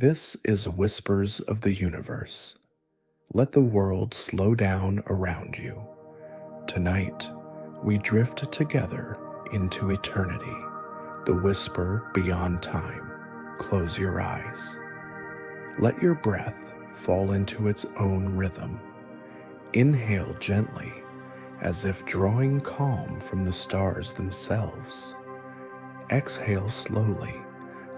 This is Whispers of the Universe. Let the world slow down around you. Tonight, we drift together into eternity, the whisper beyond time. Close your eyes. Let your breath fall into its own rhythm. Inhale gently, as if drawing calm from the stars themselves. Exhale slowly,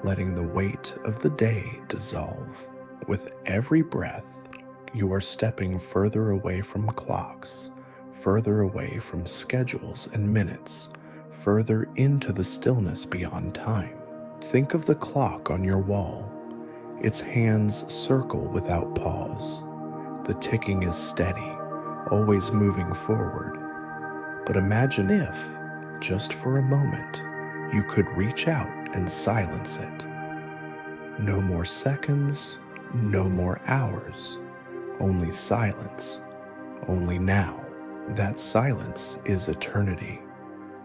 letting the weight of the day dissolve. With every breath, you are stepping further away from clocks, further away from schedules and minutes, further into the stillness beyond time. Think of the clock on your wall. Its hands circle without pause. The ticking is steady, always moving forward. But imagine if, just for a moment, you could reach out and silence it. No more seconds, no more hours, only silence, only now. That silence is eternity,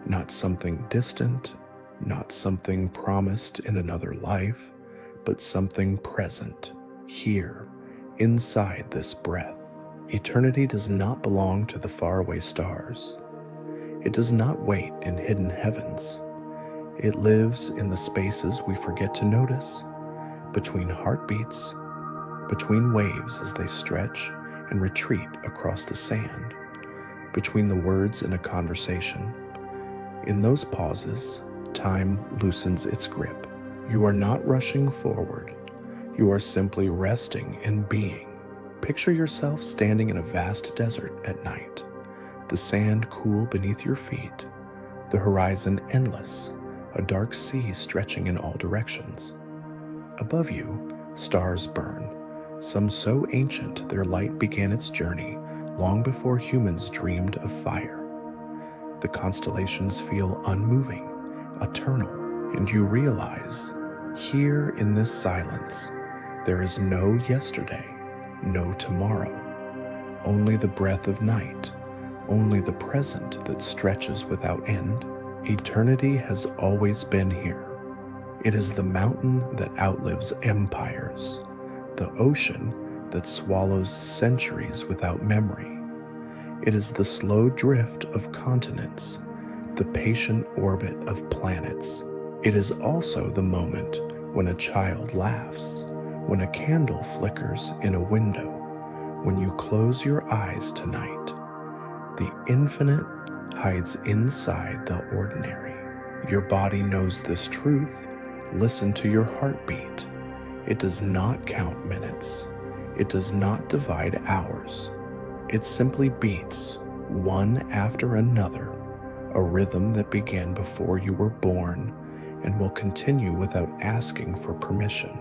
not something distant, not something promised in another life, but something present, here, inside this breath. Eternity does not belong to the faraway stars. It does not wait in hidden heavens. It lives in the spaces we forget to notice, between heartbeats, between waves as they stretch and retreat across the sand, between the words in a conversation. In those pauses, time loosens its grip. You are not rushing forward. You are simply resting and being. Picture yourself standing in a vast desert at night, the sand cool beneath your feet, the horizon endless, a dark sea stretching in all directions. Above you, stars burn, some so ancient their light began its journey long before humans dreamed of fire. The constellations feel unmoving, eternal, and you realize, here in this silence, there is no yesterday, no tomorrow, only the breath of night, only the present that stretches without end. Eternity has always been here. It is the mountain that outlives empires, the ocean that swallows centuries without memory. It is the slow drift of continents, the patient orbit of planets. It is also the moment when a child laughs, when a candle flickers in a window, when you close your eyes tonight. The infinite hides inside the ordinary. Your body knows this truth. Listen to your heartbeat. It does not count minutes. It does not divide hours. It simply beats, one after another, a rhythm that began before you were born and will continue without asking for permission.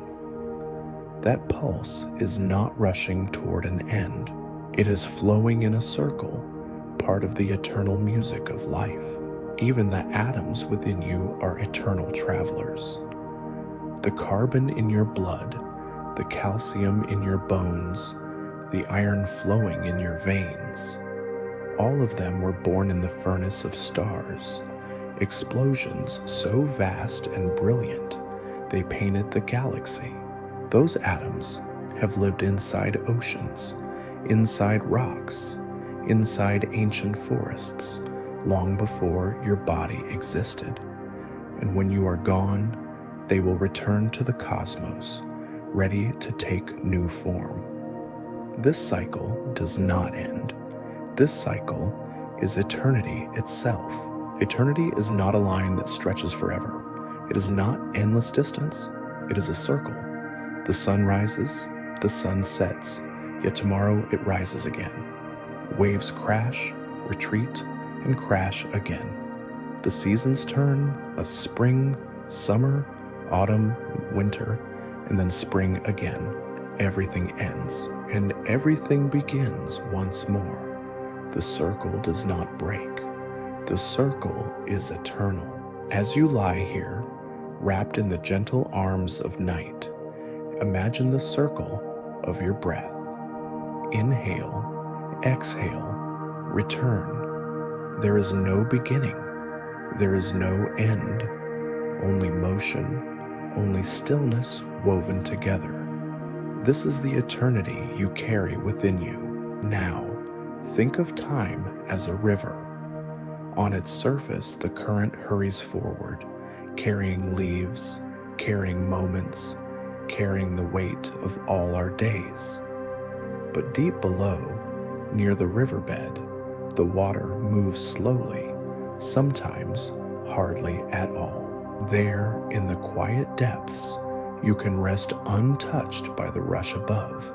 That pulse is not rushing toward an end. It is flowing in a circle, part of the eternal music of life. Even the atoms within you are eternal travelers. The carbon in your blood, the calcium in your bones, the iron flowing in your veins, all of them were born in the furnace of stars, explosions so vast and brilliant they painted the galaxy. Those atoms have lived inside oceans, inside rocks, inside ancient forests, long before your body existed. And when you are gone, they will return to the cosmos, ready to take new form. This cycle does not end. This cycle is eternity itself. Eternity is not a line that stretches forever. It is not endless distance. It is a circle. The sun rises, the sun sets, yet tomorrow it rises again. Waves crash, retreat, and crash again. The seasons turn, a spring, summer, autumn, winter, and then spring again. Everything ends, and everything begins once more. The circle does not break. The circle is eternal. As you lie here, wrapped in the gentle arms of night, imagine the circle of your breath. Inhale, exhale, return. There is no beginning. There is no end. Only motion, only stillness woven together. This is the eternity you carry within you. Now, think of time as a river. On its surface, the current hurries forward, carrying leaves, carrying moments, carrying the weight of all our days. But deep below, near the riverbed, the water moves slowly, sometimes hardly at all. There, in the quiet depths, you can rest untouched by the rush above.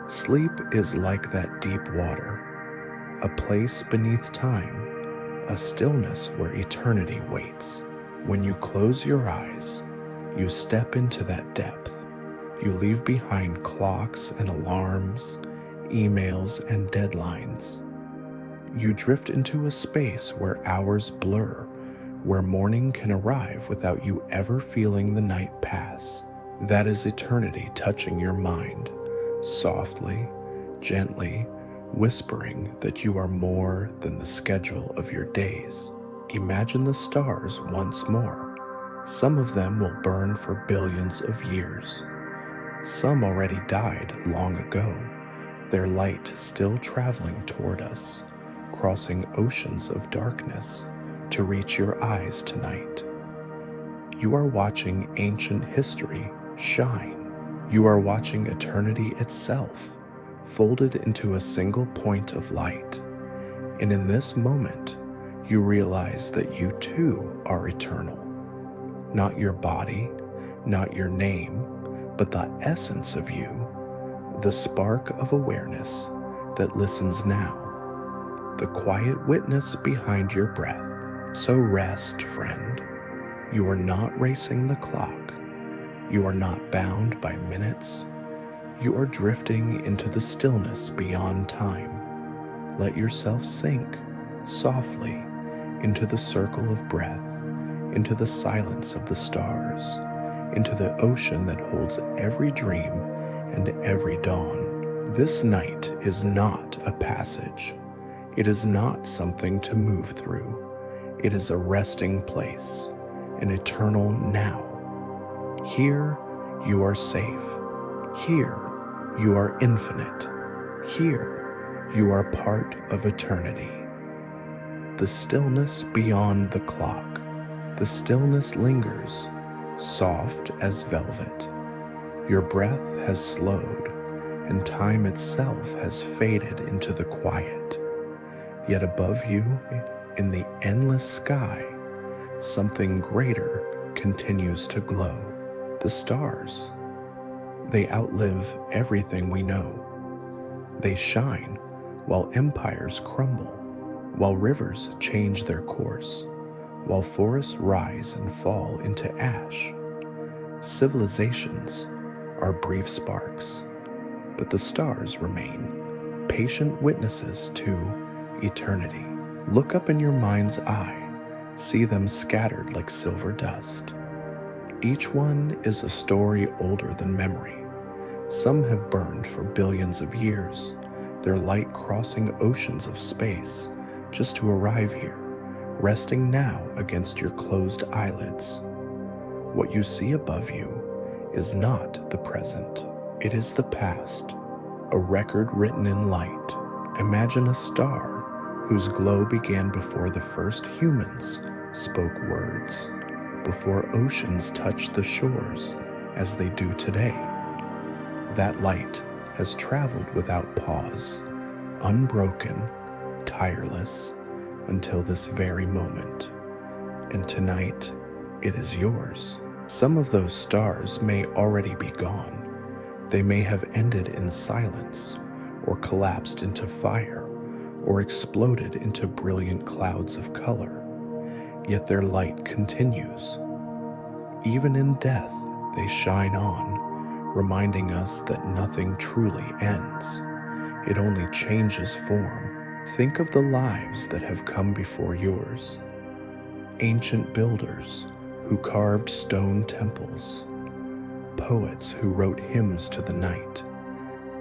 Sleep is like that deep water, a place beneath time, a stillness where eternity waits. When you close your eyes, you step into that depth. You leave behind clocks and alarms, emails and deadlines. You drift into a space where hours blur, where morning can arrive without you ever feeling the night pass. That is eternity touching your mind, softly, gently, whispering that you are more than the schedule of your days. Imagine the stars once more. Some of them will burn for billions of years. Some already died long ago, their light still traveling toward us, crossing oceans of darkness to reach your eyes tonight. You are watching ancient history shine. You are watching eternity itself, folded into a single point of light. And in this moment, you realize that you too are eternal. Not your body, not your name, but the essence of you, the spark of awareness that listens now, the quiet witness behind your breath. So rest, friend. You are not racing the clock. You are not bound by minutes. You are drifting into the stillness beyond time. Let yourself sink softly into the circle of breath, into the silence of the stars, into the ocean that holds every dream and every dawn. This night is not a passage. It is not something to move through. It is a resting place, an eternal now. Here you are safe. Here you are infinite. Here you are part of eternity. The stillness beyond the clock. The stillness lingers, soft as velvet. Your breath has slowed, and time itself has faded into the quiet. Yet above you, in the endless sky, something greater continues to glow. The stars. They outlive everything we know. They shine while empires crumble, while rivers change their course, while forests rise and fall into ash. Civilizations are brief sparks, but the stars remain, patient witnesses to eternity. Look up in your mind's eye, see them scattered like silver dust. Each one is a story older than memory. Some have burned for billions of years, their light crossing oceans of space just to arrive here, resting now against your closed eyelids. What you see above you is not the present, it is the past, a record written in light. Imagine a star whose glow began before the first humans spoke words, before oceans touched the shores as they do today. That light has traveled without pause, unbroken, tireless, until this very moment. And tonight, it is yours. Some of those stars may already be gone. They may have ended in silence, or collapsed into fire, or exploded into brilliant clouds of color. Yet their light continues. Even in death, they shine on, reminding us that nothing truly ends. It only changes form. Think of the lives that have come before yours. Ancient builders who carved stone temples, poets who wrote hymns to the night,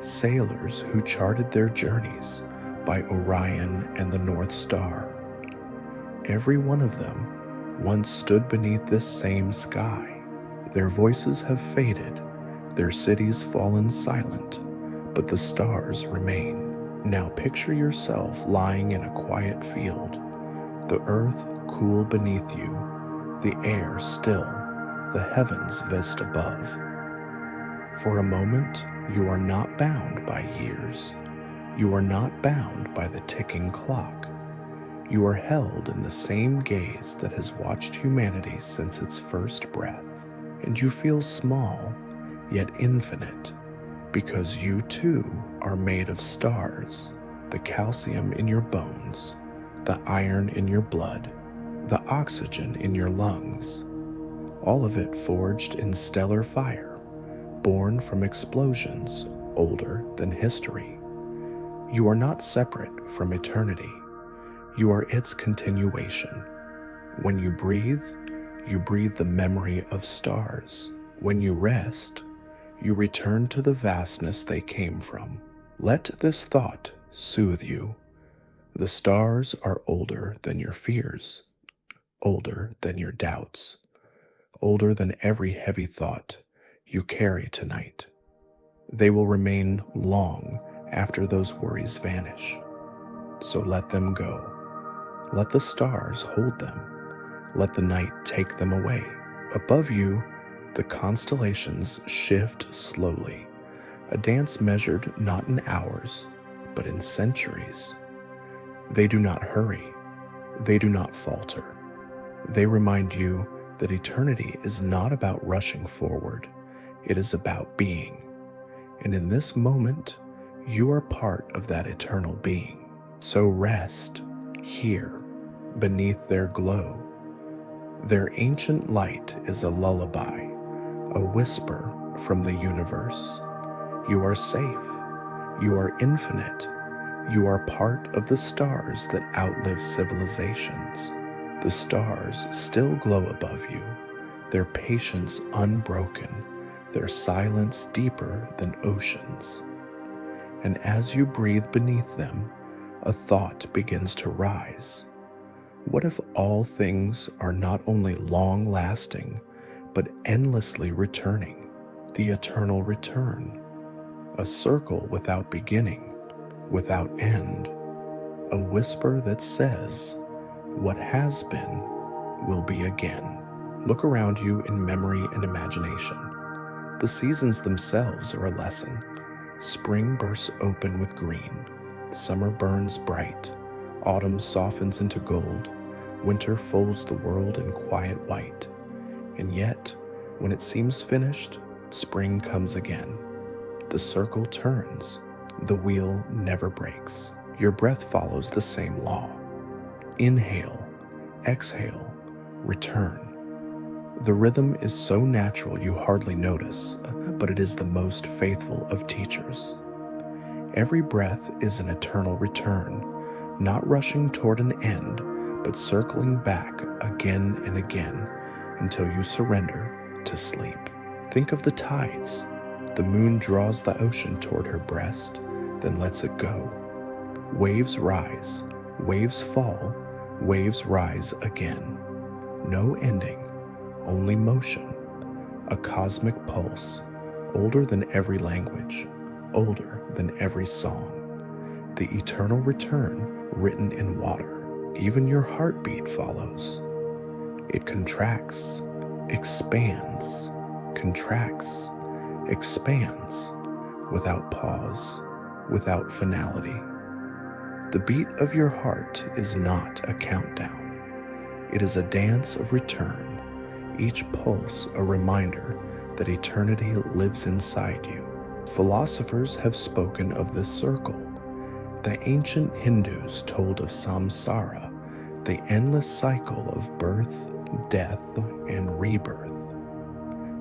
sailors who charted their journeys by Orion and the North Star. Every one of them once stood beneath this same sky. Their voices have faded, Their cities fallen silent, but the stars remain. Now picture yourself lying in a quiet field, the earth cool beneath you, the air still, the heavens vast above. For a moment, you are not bound by years. You are not bound by the ticking clock. You are held in the same gaze that has watched humanity since its first breath, and you feel small, yet infinite, because you too are made of stars, the calcium in your bones, the iron in your blood, the oxygen in your lungs, all of it forged in stellar fire, born from explosions older than history. You are not separate from eternity. You are its continuation. When you breathe the memory of stars. When you rest, you return to the vastness they came from. Let this thought soothe you. The stars are older than your fears, older than your doubts, older than every heavy thought you carry tonight. They will remain long after those worries vanish. So let them go. Let the stars hold them. Let the night take them away. Above you, the constellations shift slowly, a dance measured not in hours, but in centuries. They do not hurry. They do not falter. They remind you that eternity is not about rushing forward. It is about being. And in this moment, you are part of that eternal being. So rest here, beneath their glow. Their ancient light is a lullaby, a whisper from the universe. You are safe. You are infinite. You are part of the stars that outlive civilizations. The stars still glow above you, their patience unbroken, their silence deeper than oceans. And as you breathe beneath them, a thought begins to rise. What if all things are not only long-lasting, but endlessly returning? The eternal return. A circle without beginning, without end. A whisper that says, what has been will be again. Look around you in memory and imagination. The seasons themselves are a lesson. Spring bursts open with green. Summer burns bright. Autumn softens into gold. Winter folds the world in quiet white. And yet, when it seems finished, spring comes again. The circle turns. The wheel never breaks. Your breath follows the same law. Inhale, exhale, return. The rhythm is so natural you hardly notice, but it is the most faithful of teachers. Every breath is an eternal return, not rushing toward an end, but circling back again and again until you surrender to sleep. Think of the tides. The moon draws the ocean toward her breast, then lets it go. Waves rise, waves fall, waves rise again. No ending. Only motion, a cosmic pulse, older than every language, older than every song. The eternal return written in water. Even your heartbeat follows. It contracts, expands, contracts, expands, without pause, without finality. The beat of your heart is not a countdown. It is a dance of return. Each pulse a reminder that eternity lives inside you. Philosophers have spoken of this circle. The ancient Hindus told of samsara, the endless cycle of birth, death, and rebirth.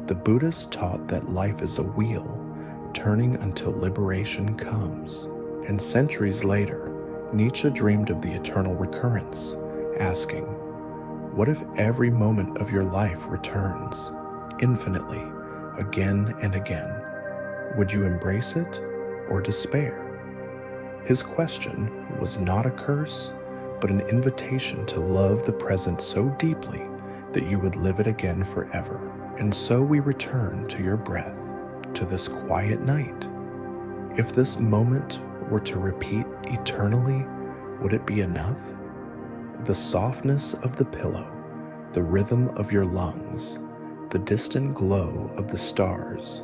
The Buddhists taught that life is a wheel, turning until liberation comes. And centuries later, Nietzsche dreamed of the eternal recurrence, asking, what if every moment of your life returns, infinitely, again and again? Would you embrace it or despair? His question was not a curse, but an invitation to love the present so deeply that you would live it again forever. And so we return to your breath, to this quiet night. If this moment were to repeat eternally, would it be enough? The softness of the pillow, the rhythm of your lungs, the distant glow of the stars,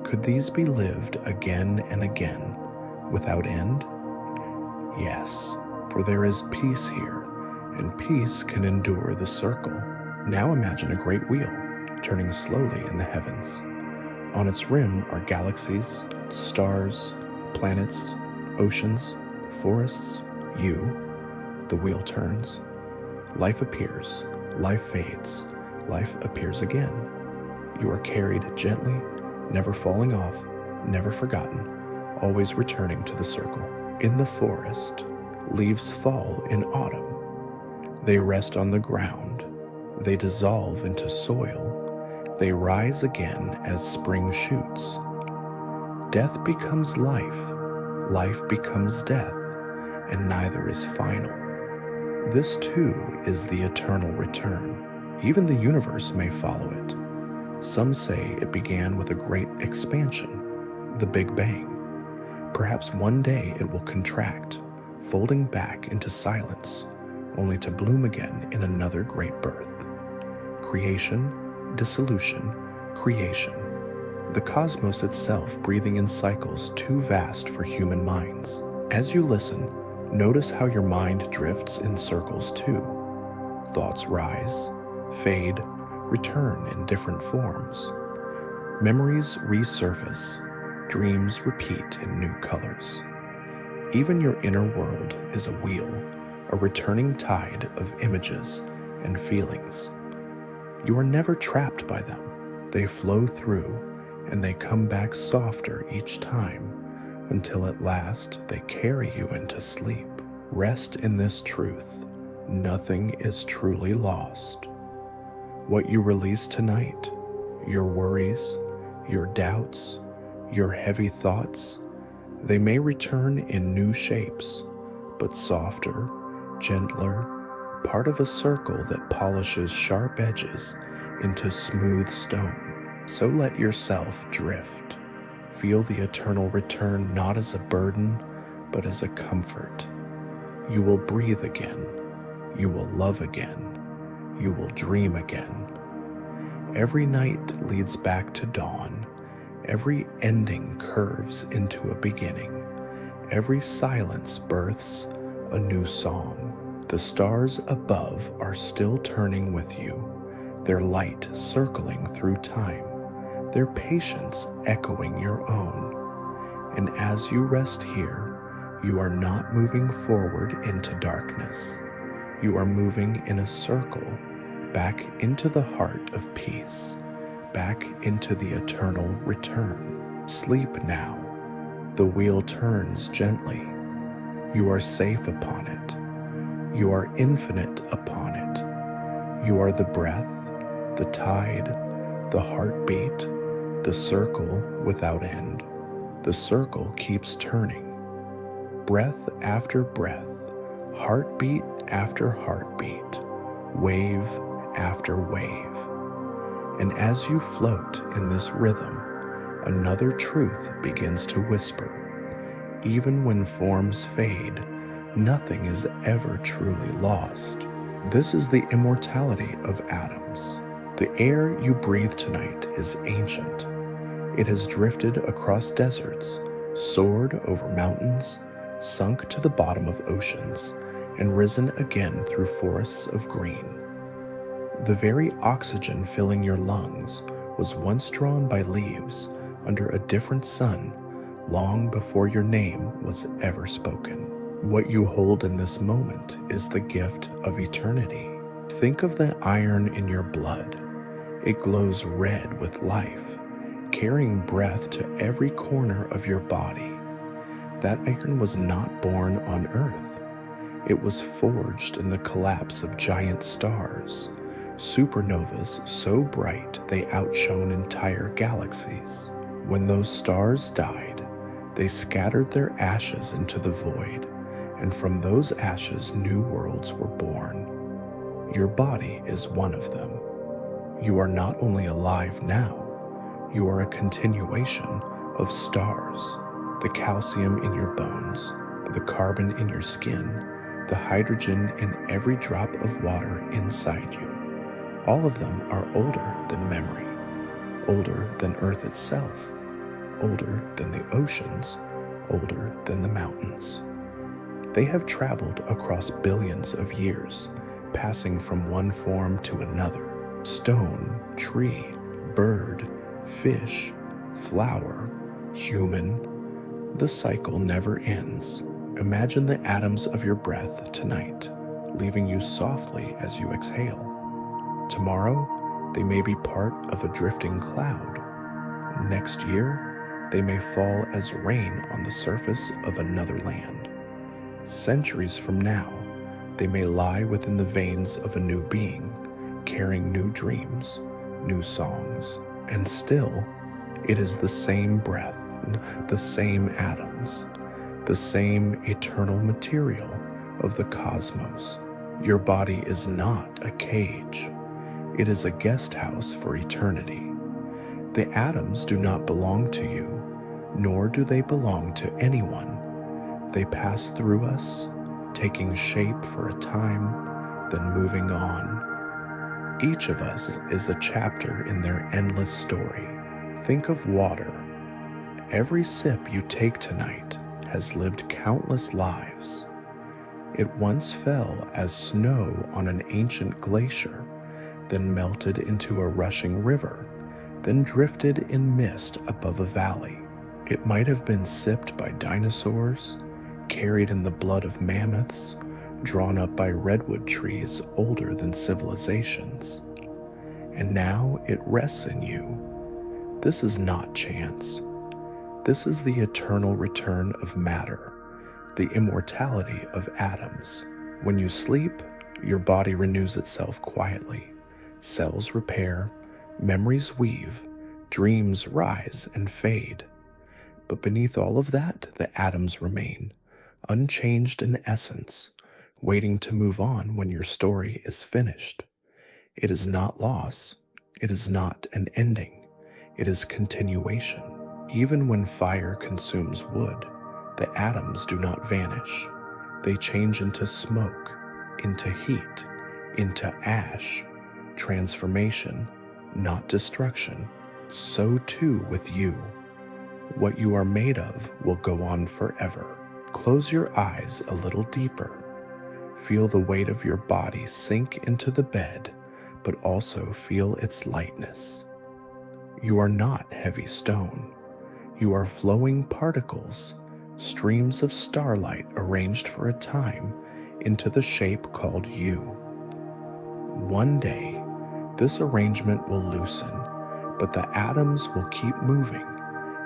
could these be lived again and again without end? Yes, for there is peace here, and peace can endure the circle. Now imagine a great wheel turning slowly in the heavens. On its rim are galaxies, stars, planets, oceans, forests, you. The wheel turns. Life appears, life fades, life appears again. You are carried gently, never falling off, never forgotten, always returning to the circle. In the forest, leaves fall in autumn. They rest on the ground. They dissolve into soil. They rise again as spring shoots. Death becomes life, life becomes death, and neither is final. This too is the eternal return. Even the universe may follow it. Some say it began with a great expansion, the Big Bang. Perhaps one day it will contract, folding back into silence, only to bloom again in another great birth. Creation, dissolution, creation. The cosmos itself breathing in cycles too vast for human minds. As you listen, notice how your mind drifts in circles too. Thoughts rise, fade, return in different forms. Memories resurface, dreams repeat in new colors. Even your inner world is a wheel, a returning tide of images and feelings. You are never trapped by them. They flow through, and they come back softer each time, until at last they carry you into sleep. Rest in this truth. Nothing is truly lost. What you release tonight, your worries, your doubts, your heavy thoughts, they may return in new shapes, but softer, gentler, part of a circle that polishes sharp edges into smooth stone. So let yourself drift. Feel the eternal return not as a burden, but as a comfort. You will breathe again. You will love again. You will dream again. Every night leads back to dawn. Every ending curves into a beginning. Every silence births a new song. The stars above are still turning with you, their light circling through time, their patience echoing your own. And as you rest here, you are not moving forward into darkness. You are moving in a circle back into the heart of peace, back into the eternal return. Sleep now. The wheel turns gently. You are safe upon it. You are infinite upon it. You are the breath, the tide, the heartbeat, the circle without end. The circle keeps turning. Breath after breath, heartbeat after heartbeat, wave after wave. And as you float in this rhythm, another truth begins to whisper. Even when forms fade, nothing is ever truly lost. This is the immortality of atoms. The air you breathe tonight is ancient. It has drifted across deserts, soared over mountains, sunk to the bottom of oceans, and risen again through forests of green. The very oxygen filling your lungs was once drawn by leaves under a different sun long before your name was ever spoken. What you hold in this moment is the gift of eternity. Think of the iron in your blood. It glows red with life, carrying breath to every corner of your body. That iron was not born on Earth. It was forged in the collapse of giant stars, supernovas so bright they outshone entire galaxies. When those stars died, they scattered their ashes into the void, and from those ashes new worlds were born. Your body is one of them. You are not only alive now, You are a continuation of stars. The calcium in your bones, the carbon in your skin, the hydrogen in every drop of water inside you. All of them are older than memory, older than Earth itself, older than the oceans, older than the mountains. They have traveled across billions of years, passing from one form to another. Stone, tree, bird, fish, flower, human. The cycle never ends. Imagine the atoms of your breath tonight, leaving you softly as you exhale. Tomorrow, they may be part of a drifting cloud. Next year, they may fall as rain on the surface of another land. Centuries from now, they may lie within the veins of a new being, carrying new dreams, new songs, and still, it is the same breath, the same atoms, the same eternal material of the cosmos. Your body is not a cage. It is a guest house for eternity. The atoms do not belong to you, nor do they belong to anyone. They pass through us, taking shape for a time, then moving on. Each of us is a chapter in their endless story. Think of water. Every sip you take tonight has lived countless lives. It once fell as snow on an ancient glacier, then melted into a rushing river, then drifted in mist above a valley. It might have been sipped by dinosaurs, carried in the blood of mammoths, drawn up by redwood trees older than civilizations. And now it rests in you. This is not chance. This is the eternal return of matter, the immortality of atoms. When you sleep, your body renews itself quietly. Cells repair, memories weave, dreams rise and fade. But beneath all of that, the atoms remain, unchanged in essence, waiting to move on when your story is finished. It is not loss. It is not an ending. It is continuation. Even when fire consumes wood, the atoms do not vanish. They change into smoke, into heat, into ash. Transformation, not destruction. So too with you. What you are made of will go on forever. Close your eyes a little deeper. Feel the weight of your body sink into the bed, but also feel its lightness. You are not heavy stone. You are flowing particles, streams of starlight arranged for a time into the shape called you. One day, this arrangement will loosen, but the atoms will keep moving,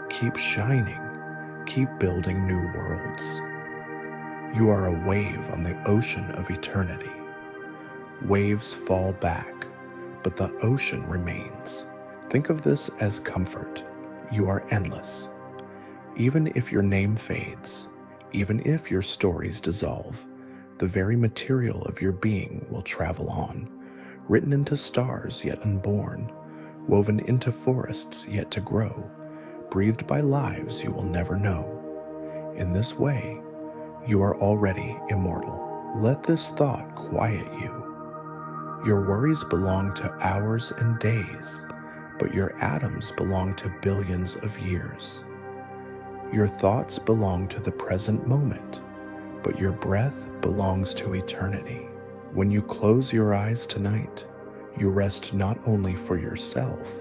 keep shining, keep building new worlds. You are a wave on the ocean of eternity. Waves fall back, but the ocean remains. Think of this as comfort. You are endless. Even if your name fades, even if your stories dissolve, the very material of your being will travel on, written into stars yet unborn, woven into forests yet to grow, breathed by lives you will never know. In this way, you are already immortal. Let this thought quiet you. Your worries belong to hours and days, but your atoms belong to billions of years. Your thoughts belong to the present moment, but your breath belongs to eternity. When you close your eyes tonight, you rest not only for yourself,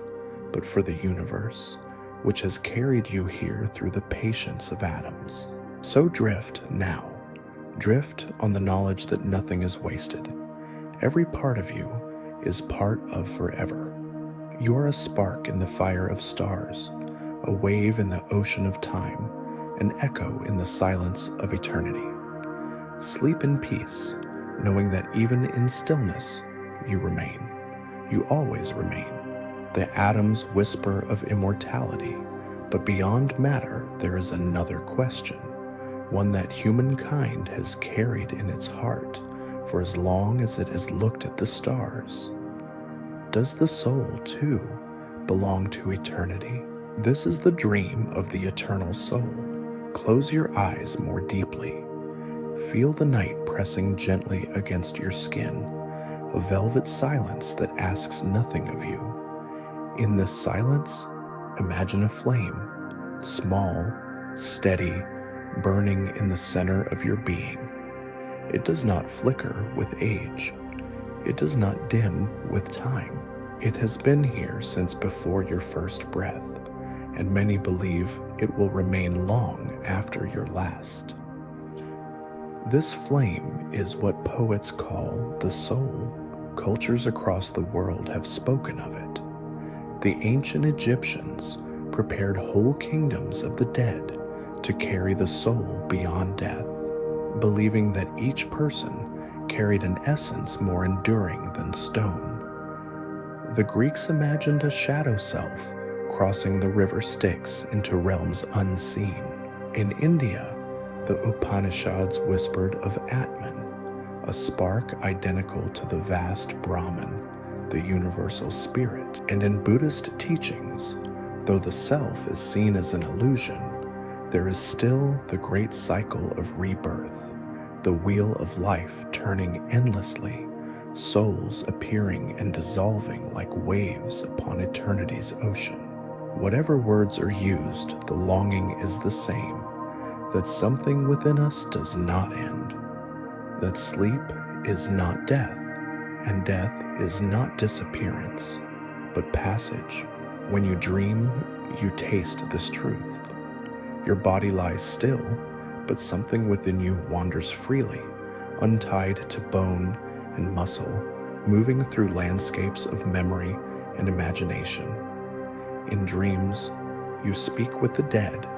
but for the universe, which has carried you here through the patience of atoms. So drift now. Drift on the knowledge that nothing is wasted. Every part of you is part of forever. You are a spark in the fire of stars, a wave in the ocean of time, an echo in the silence of eternity. Sleep in peace, knowing that even in stillness, you remain. You always remain. The atoms whisper of immortality, but beyond matter there is another question, one that humankind has carried in its heart for as long as it has looked at the stars. Does the soul, too, belong to eternity. This is the dream of the eternal soul. Close your eyes more deeply. Feel the night pressing gently against your skin, a velvet silence that asks nothing of you. In this silence, imagine a flame, small, steady, burning in the center of your being. It does not flicker with age. It does not dim with time. It has been here since before your first breath, and many believe it will remain long after your last. This flame is what poets call the soul. Cultures across the world have spoken of it. The ancient Egyptians prepared whole kingdoms of the dead to carry the soul beyond death, believing that each person carried an essence more enduring than stone. The Greeks imagined a shadow self crossing the river Styx into realms unseen. In India, the Upanishads whispered of Atman, a spark identical to the vast Brahman, the universal spirit. And in Buddhist teachings, though the self is seen as an illusion, there is still the great cycle of rebirth, the wheel of life turning endlessly, souls appearing and dissolving like waves upon eternity's ocean. Whatever words are used, the longing is the same, that something within us does not end, that sleep is not death, and death is not disappearance, but passage. When you dream, you taste this truth. Your body lies still, but something within you wanders freely, untied to bone and muscle, moving through landscapes of memory and imagination. In dreams, you speak with the dead,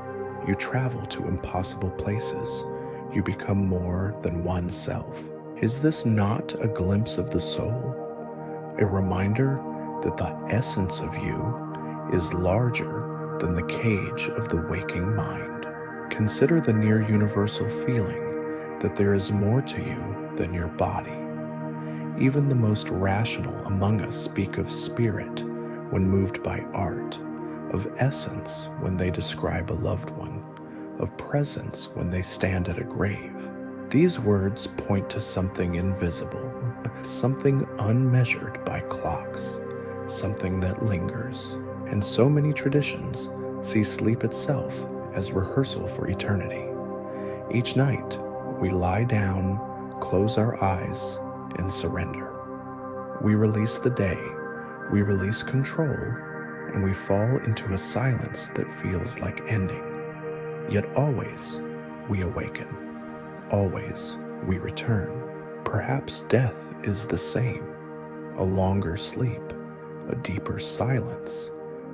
you travel to impossible places, you become more than oneself. Is this not a glimpse of the soul? A reminder that the essence of you is larger than the cage of the waking mind. Consider the near universal feeling that there is more to you than your body. Even the most rational among us speak of spirit when moved by art, of essence when they describe a loved one, of presence when they stand at a grave. These words point to something invisible, something unmeasured by clocks, something that lingers. And so many traditions see sleep itself as rehearsal for eternity. Each night, we lie down, close our eyes, and surrender. We release the day, we release control, and we fall into a silence that feels like ending. Yet always we awaken. Always we return. Perhaps death is the same. A longer sleep, a deeper silence,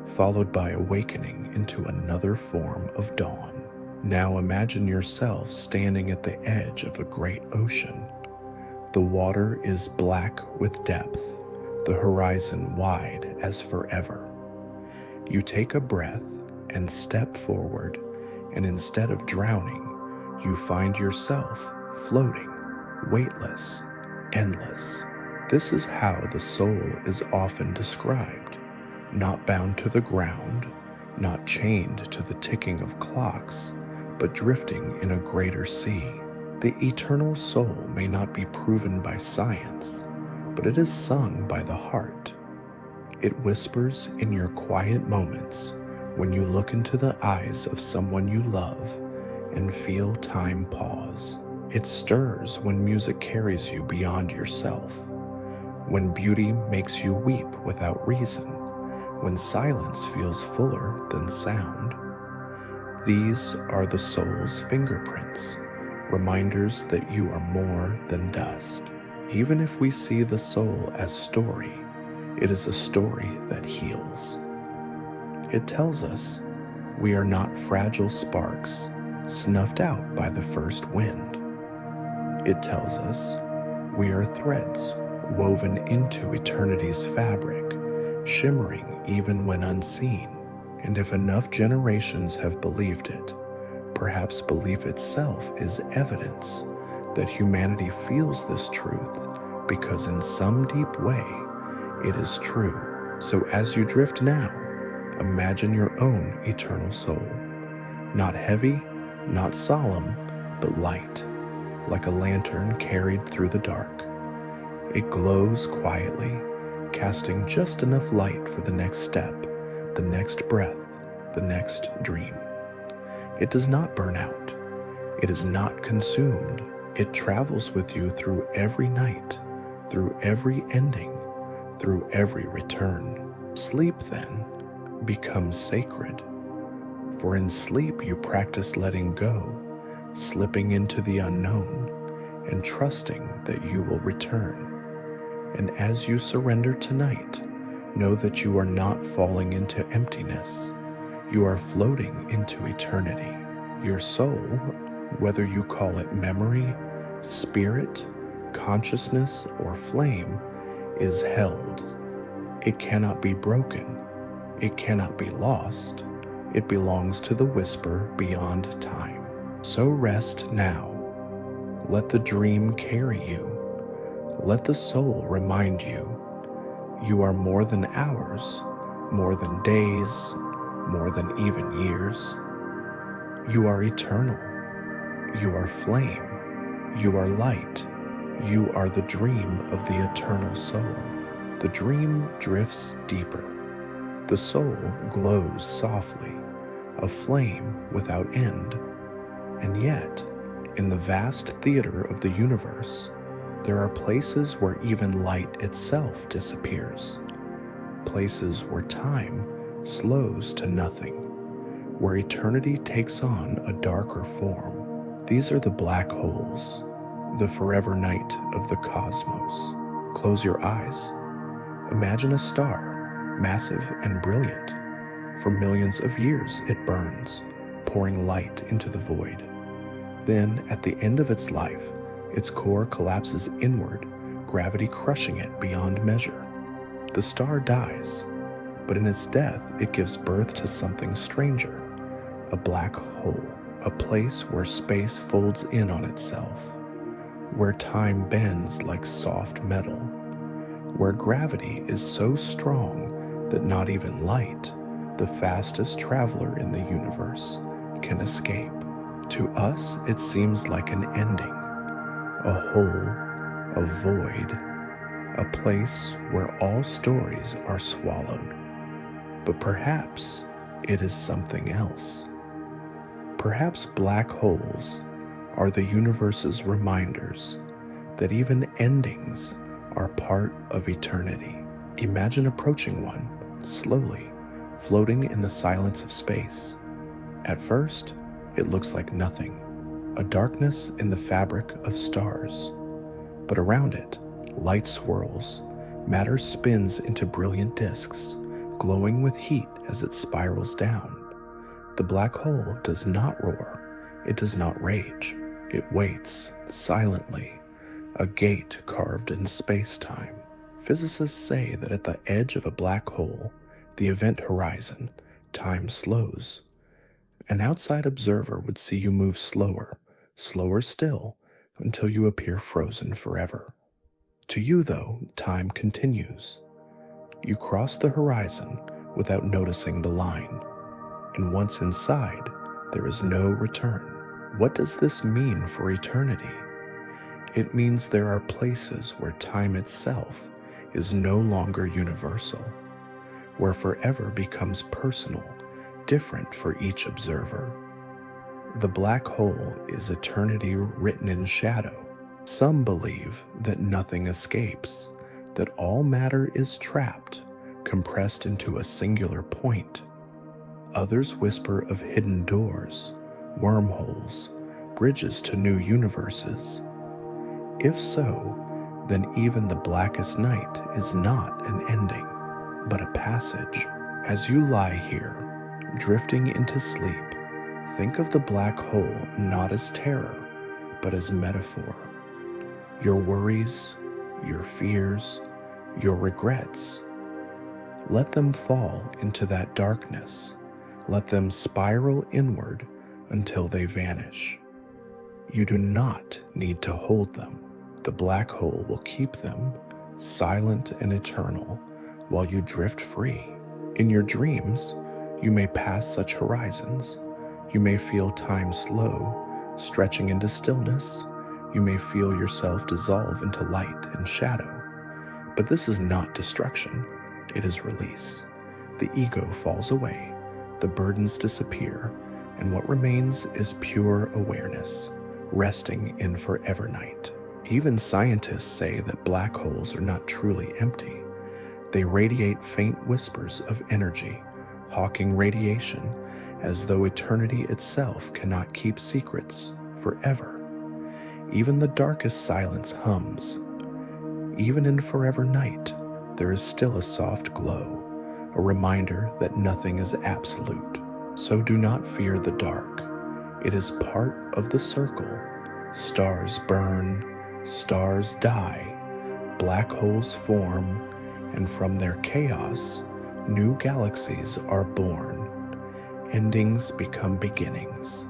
followed by awakening into another form of dawn. Now imagine yourself standing at the edge of a great ocean. The water is black with depth, the horizon wide as forever. You take a breath and step forward, and instead of drowning, you find yourself floating, weightless, endless. This is how the soul is often described, not bound to the ground, not chained to the ticking of clocks, but drifting in a greater sea. The eternal soul may not be proven by science, but it is sung by the heart. It whispers in your quiet moments when you look into the eyes of someone you love and feel time pause. It stirs when music carries you beyond yourself, when beauty makes you weep without reason, when silence feels fuller than sound. These are the soul's fingerprints, reminders that you are more than dust. Even if we see the soul as story, it is a story that heals. It tells us we are not fragile sparks snuffed out by the first wind. It tells us we are threads woven into eternity's fabric, shimmering even when unseen. And if enough generations have believed it, perhaps belief itself is evidence that humanity feels this truth because in some deep way it is true. So as you drift now, Imagine your own eternal soul, not heavy, not solemn, but light, like a lantern carried through the dark. It glows quietly, casting just enough light for the next step, the next breath, the next dream. It does not burn out. It is not consumed. It travels with you through every night, through every ending, through every return. Sleep, then, becomes sacred. For in sleep you practice letting go, slipping into the unknown, and trusting that you will return. And as you surrender tonight, know that you are not falling into emptiness. You are floating into eternity. Your soul, whether you call it memory, spirit, consciousness, or flame, is held. It cannot be broken. It cannot be lost. It belongs to the whisper beyond time. So rest now. Let the dream carry you. Let the soul remind you. You are more than hours, more than days, more than even years. You are eternal. You are flame. You are light. You are the dream of the eternal soul. The dream drifts deeper. The soul glows softly, a flame without end. And yet, in the vast theater of the universe, there are places where even light itself disappears. Places where time slows to nothing, where eternity takes on a darker form. These are the black holes, the forever night of the cosmos. Close your eyes. Imagine a star, massive and brilliant. For millions of years it burns, pouring light into the void. Then, at the end of its life, its core collapses inward, gravity crushing it beyond measure. The star dies, but in its death it gives birth to something stranger, a black hole, a place where space folds in on itself, where time bends like soft metal, where gravity is so strong that not even light, the fastest traveler in the universe, can escape. To us, it seems like an ending, a hole, a void, a place where all stories are swallowed. But perhaps it is something else. Perhaps black holes are the universe's reminders that even endings are part of eternity. Imagine approaching one, slowly, floating in the silence of space. At first, it looks like nothing, a darkness in the fabric of stars. But around it, light swirls, matter spins into brilliant disks, glowing with heat as it spirals down. The black hole does not roar, it does not rage. It waits, silently, a gate carved in space-time. Physicists say that at the edge of a black hole, the event horizon, time slows. An outside observer would see you move slower, slower still, until you appear frozen forever. To you, though, time continues. You cross the horizon without noticing the line, and once inside, there is no return. What does this mean for eternity? It means there are places where time itself is no longer universal, where forever becomes personal, different for each observer. The black hole is eternity written in shadow. Some believe that nothing escapes, that all matter is trapped, compressed into a singular point. Others whisper of hidden doors, wormholes, bridges to new universes. If so, then even the blackest night is not an ending, but a passage. As you lie here, drifting into sleep, think of the black hole not as terror, but as metaphor. Your worries, your fears, your regrets, let them fall into that darkness. Let them spiral inward until they vanish. You do not need to hold them. The black hole will keep them, silent and eternal, while you drift free. In your dreams, You may pass such horizons. You may feel time slow, stretching into stillness. You may feel yourself dissolve into light and shadow. But this is not destruction, it is release. The ego falls away, the burdens disappear, and what remains is pure awareness, resting in forever night. Even scientists say that black holes are not truly empty. They radiate faint whispers of energy, hawking radiation, as though eternity itself cannot keep secrets forever. Even the darkest silence hums. Even in forever night, there is still a soft glow, a reminder that nothing is absolute. So do not fear the dark. It is part of the circle. Stars burn, stars die, black holes form, and from their chaos, new galaxies are born. Endings become beginnings.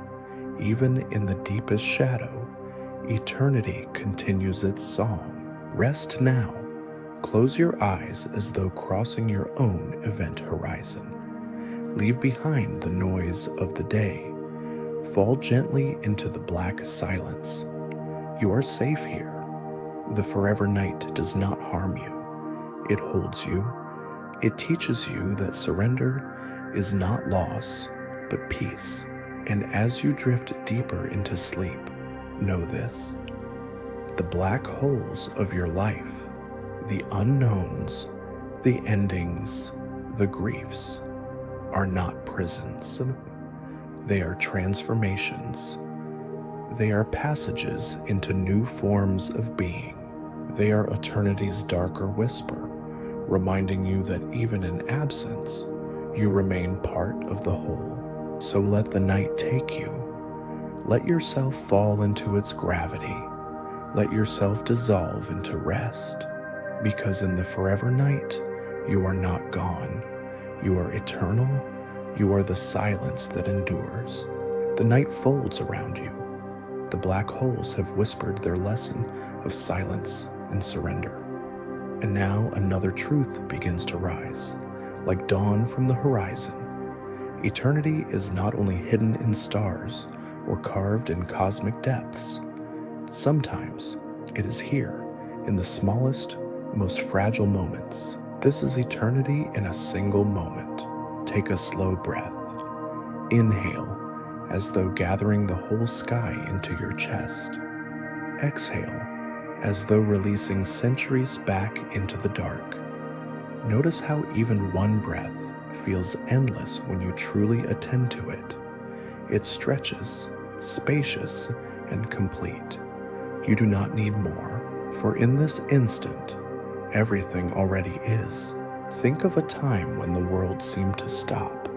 Even in the deepest shadow, eternity continues its song. Rest now. Close your eyes as though crossing your own event horizon. Leave behind the noise of the day. Fall gently into the black silence. You are safe here. The forever night does not harm you. It holds you. It teaches you that surrender is not loss, but peace. And as you drift deeper into sleep, know this. The black holes of your life, the unknowns, the endings, the griefs, are not prisons. They are transformations. They are passages into new forms of being. They are eternity's darker whisper, reminding you that even in absence, you remain part of the whole. So let the night take you. Let yourself fall into its gravity. Let yourself dissolve into rest, because in the forever night, you are not gone. You are eternal. You are the silence that endures. The night folds around you. The black holes have whispered their lesson of silence and surrender. And now another truth begins to rise, like dawn from the horizon. Eternity is not only hidden in stars or carved in cosmic depths. Sometimes it is here, in the smallest, most fragile moments. This is eternity in a single moment. Take a slow breath. Inhale, as though gathering the whole sky into your chest. Exhale, as though releasing centuries back into the dark. Notice how even one breath feels endless when you truly attend to it. It stretches, spacious, and complete. You do not need more, for in this instant, everything already is. Think of a time when the world seemed to stop.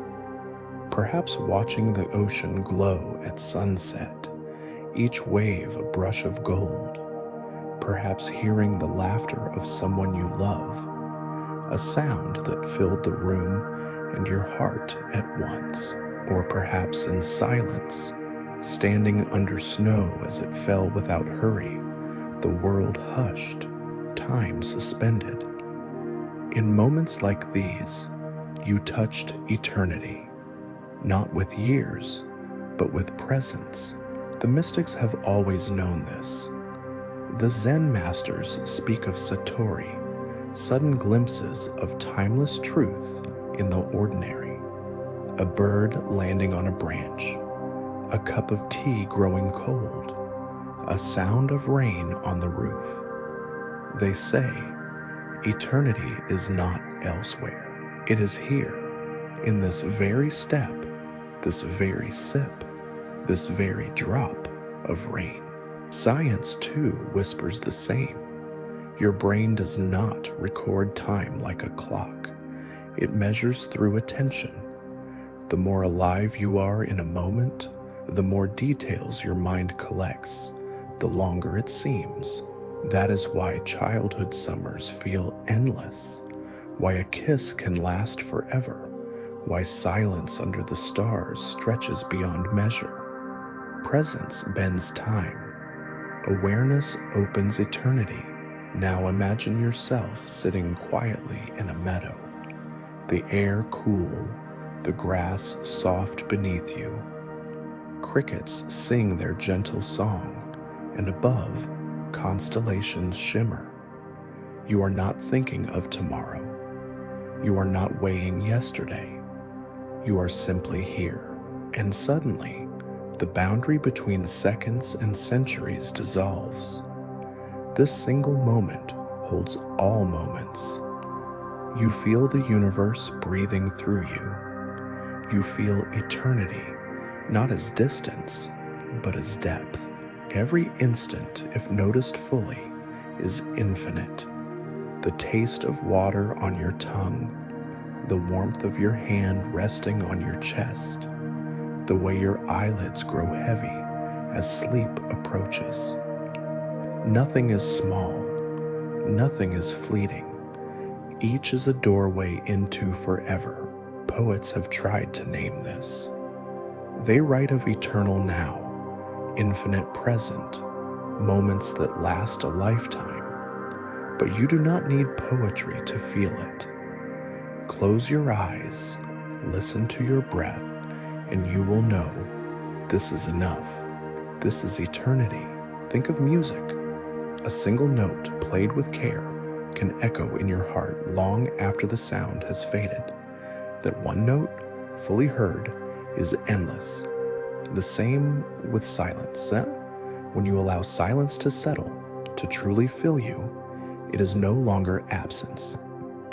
Perhaps watching the ocean glow at sunset, each wave a brush of gold. Perhaps hearing the laughter of someone you love, a sound that filled the room and your heart at once. Or perhaps in silence, standing under snow as it fell without hurry, the world hushed, time suspended. In moments like these, you touched eternity, not with years, but with presence. The mystics have always known this. The Zen masters speak of satori, sudden glimpses of timeless truth in the ordinary. A bird landing on a branch, a cup of tea growing cold, a sound of rain on the roof. They say, eternity is not elsewhere. It is here, in this very step, this very sip, this very drop of rain. Science, too, whispers the same. Your brain does not record time like a clock. It measures through attention. The more alive you are in a moment, the more details your mind collects, the longer it seems. That is why childhood summers feel endless, why a kiss can last forever, why silence under the stars stretches beyond measure. Presence bends time. Awareness opens eternity. Now imagine yourself sitting quietly in a meadow, the air cool, the grass soft beneath you. Crickets sing their gentle song, and above, constellations shimmer. You are not thinking of tomorrow. You are not weighing yesterday. You are simply here. And suddenly, the boundary between seconds and centuries dissolves. This single moment holds all moments. You feel the universe breathing through you. You feel eternity, not as distance, but as depth. Every instant, if noticed fully, is infinite. The taste of water on your tongue, the warmth of your hand resting on your chest, the way your eyelids grow heavy as sleep approaches. Nothing is small, nothing is fleeting. Each is a doorway into forever. Poets have tried to name this. They write of eternal now, infinite present, moments that last a lifetime. But you do not need poetry to feel it. Close your eyes, listen to your breath, and you will know this is enough. This is eternity. Think of music. A single note played with care can echo in your heart long after the sound has faded. That one note, fully heard, is endless. The same with silence. When you allow silence to settle, to truly fill you, it is no longer absence.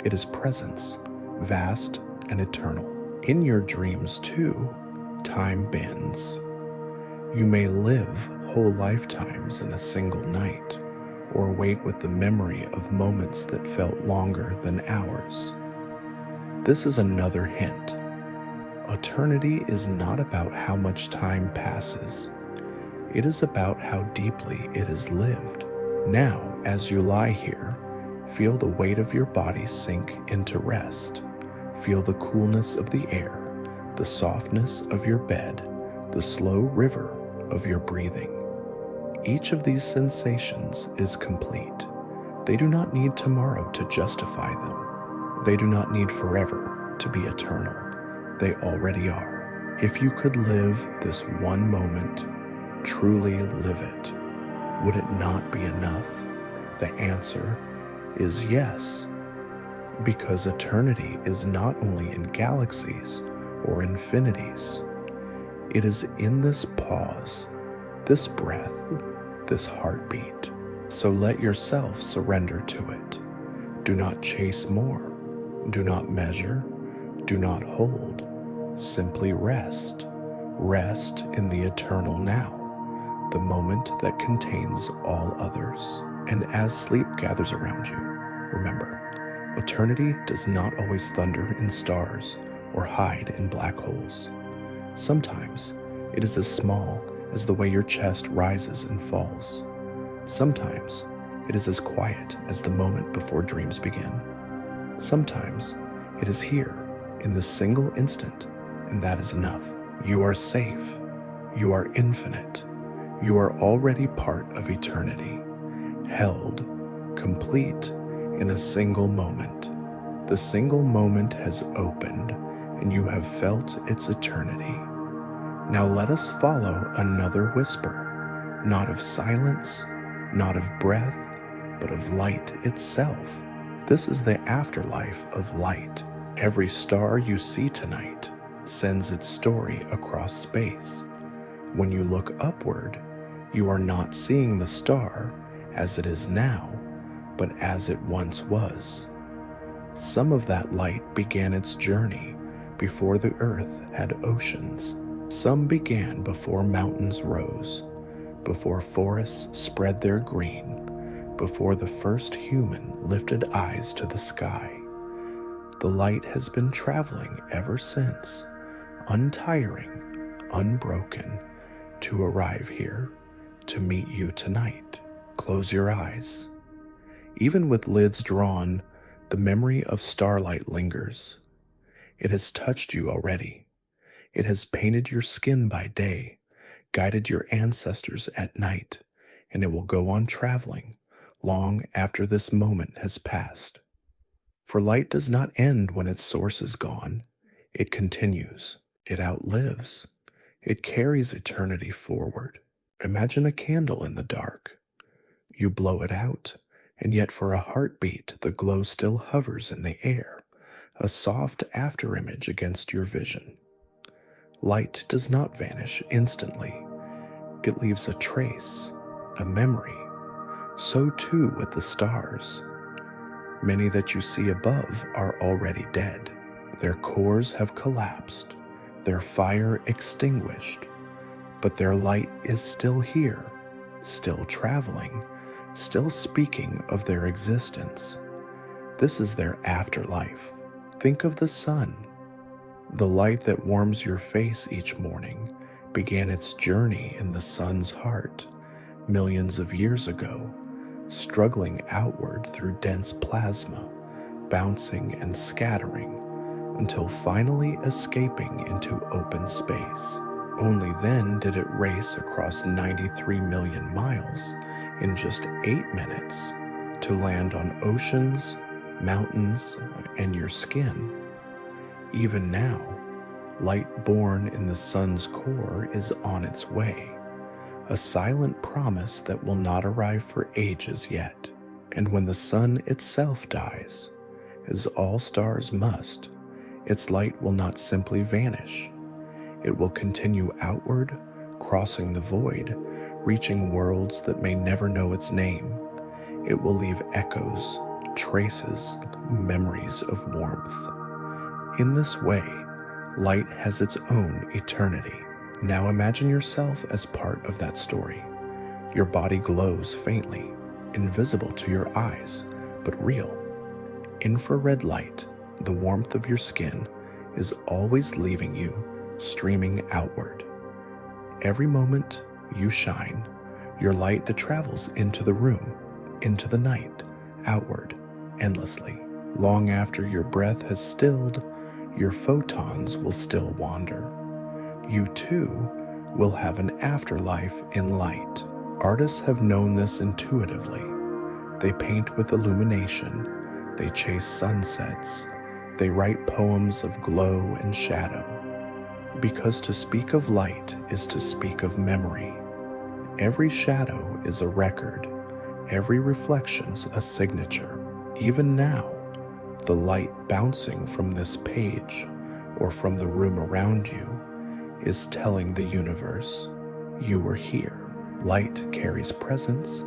It is presence, vast and eternal. In your dreams, too, time bends. You may live whole lifetimes in a single night, or wake with the memory of moments that felt longer than hours. This is another hint. Eternity is not about how much time passes. It is about how deeply it is lived. Now, as you lie here, feel the weight of your body sink into rest. Feel the coolness of the air, the softness of your bed, the slow river of your breathing. Each of these sensations is complete. They do not need tomorrow to justify them. They do not need forever to be eternal. They already are. If you could live this one moment, truly live it, would it not be enough? The answer is yes, because eternity is not only in galaxies or infinities. It is in this pause, this breath, this heartbeat. So let yourself surrender to it. Do not chase more. Do not measure. Do not hold. Simply rest. Rest in the eternal now, the moment that contains all others. And as sleep gathers around you, remember, eternity does not always thunder in stars or hide in black holes. Sometimes it is as small as the way your chest rises and falls. Sometimes it is as quiet as the moment before dreams begin. Sometimes it is here in this single instant, and that is enough. You are safe. You are infinite. You are already part of eternity, held, complete in a single moment. The single moment has opened, and you have felt its eternity. Now let us follow another whisper, not of silence, not of breath, but of light itself. This is the afterlife of light. Every star you see tonight sends its story across space. When you look upward, you are not seeing the star as it is now, but as it once was. Some of that light began its journey before the earth had oceans. Some began before mountains rose, before forests spread their green, before the first human lifted eyes to the sky. The light has been traveling ever since, untiring, unbroken, to arrive here, to meet you tonight. Close your eyes. Even with lids drawn, the memory of starlight lingers. It has touched you already. It has painted your skin by day, guided your ancestors at night, and it will go on traveling long after this moment has passed. For light does not end when its source is gone. It continues, it outlives, it carries eternity forward. Imagine a candle in the dark. You blow it out, and yet for a heartbeat the glow still hovers in the air, a soft afterimage against your vision. Light does not vanish instantly. It leaves a trace, a memory. So too with the stars. Many that you see above are already dead. Their cores have collapsed, their fire extinguished, but their light is still here, still traveling, still speaking of their existence. This is their afterlife. Think of the sun. The light that warms your face each morning began its journey in the sun's heart millions of years ago, struggling outward through dense plasma, bouncing and scattering, until finally escaping into open space. Only then did it race across 93 million miles in just 8 minutes to land on oceans, mountains, and your skin. Even now, light born in the sun's core is on its way, a silent promise that will not arrive for ages yet. And when the sun itself dies, as all stars must, its light will not simply vanish. It will continue outward, crossing the void, reaching worlds that may never know its name. It will leave echoes, traces, memories of warmth. In this way, light has its own eternity. Now imagine yourself as part of that story. Your body glows faintly, invisible to your eyes, but real. Infrared light, the warmth of your skin, is always leaving you, streaming outward. Every moment you shine, your light travels into the room, into the night, outward, endlessly. Long after your breath has stilled, your photons will still wander. You too will have an afterlife in light. Artists have known this intuitively. They paint with illumination, they chase sunsets, they write poems of glow and shadow. Because to speak of light is to speak of memory. Every shadow is a record, every reflection's a signature. Even now, the light bouncing from this page or from the room around you is telling the universe, you were here. Light carries presence,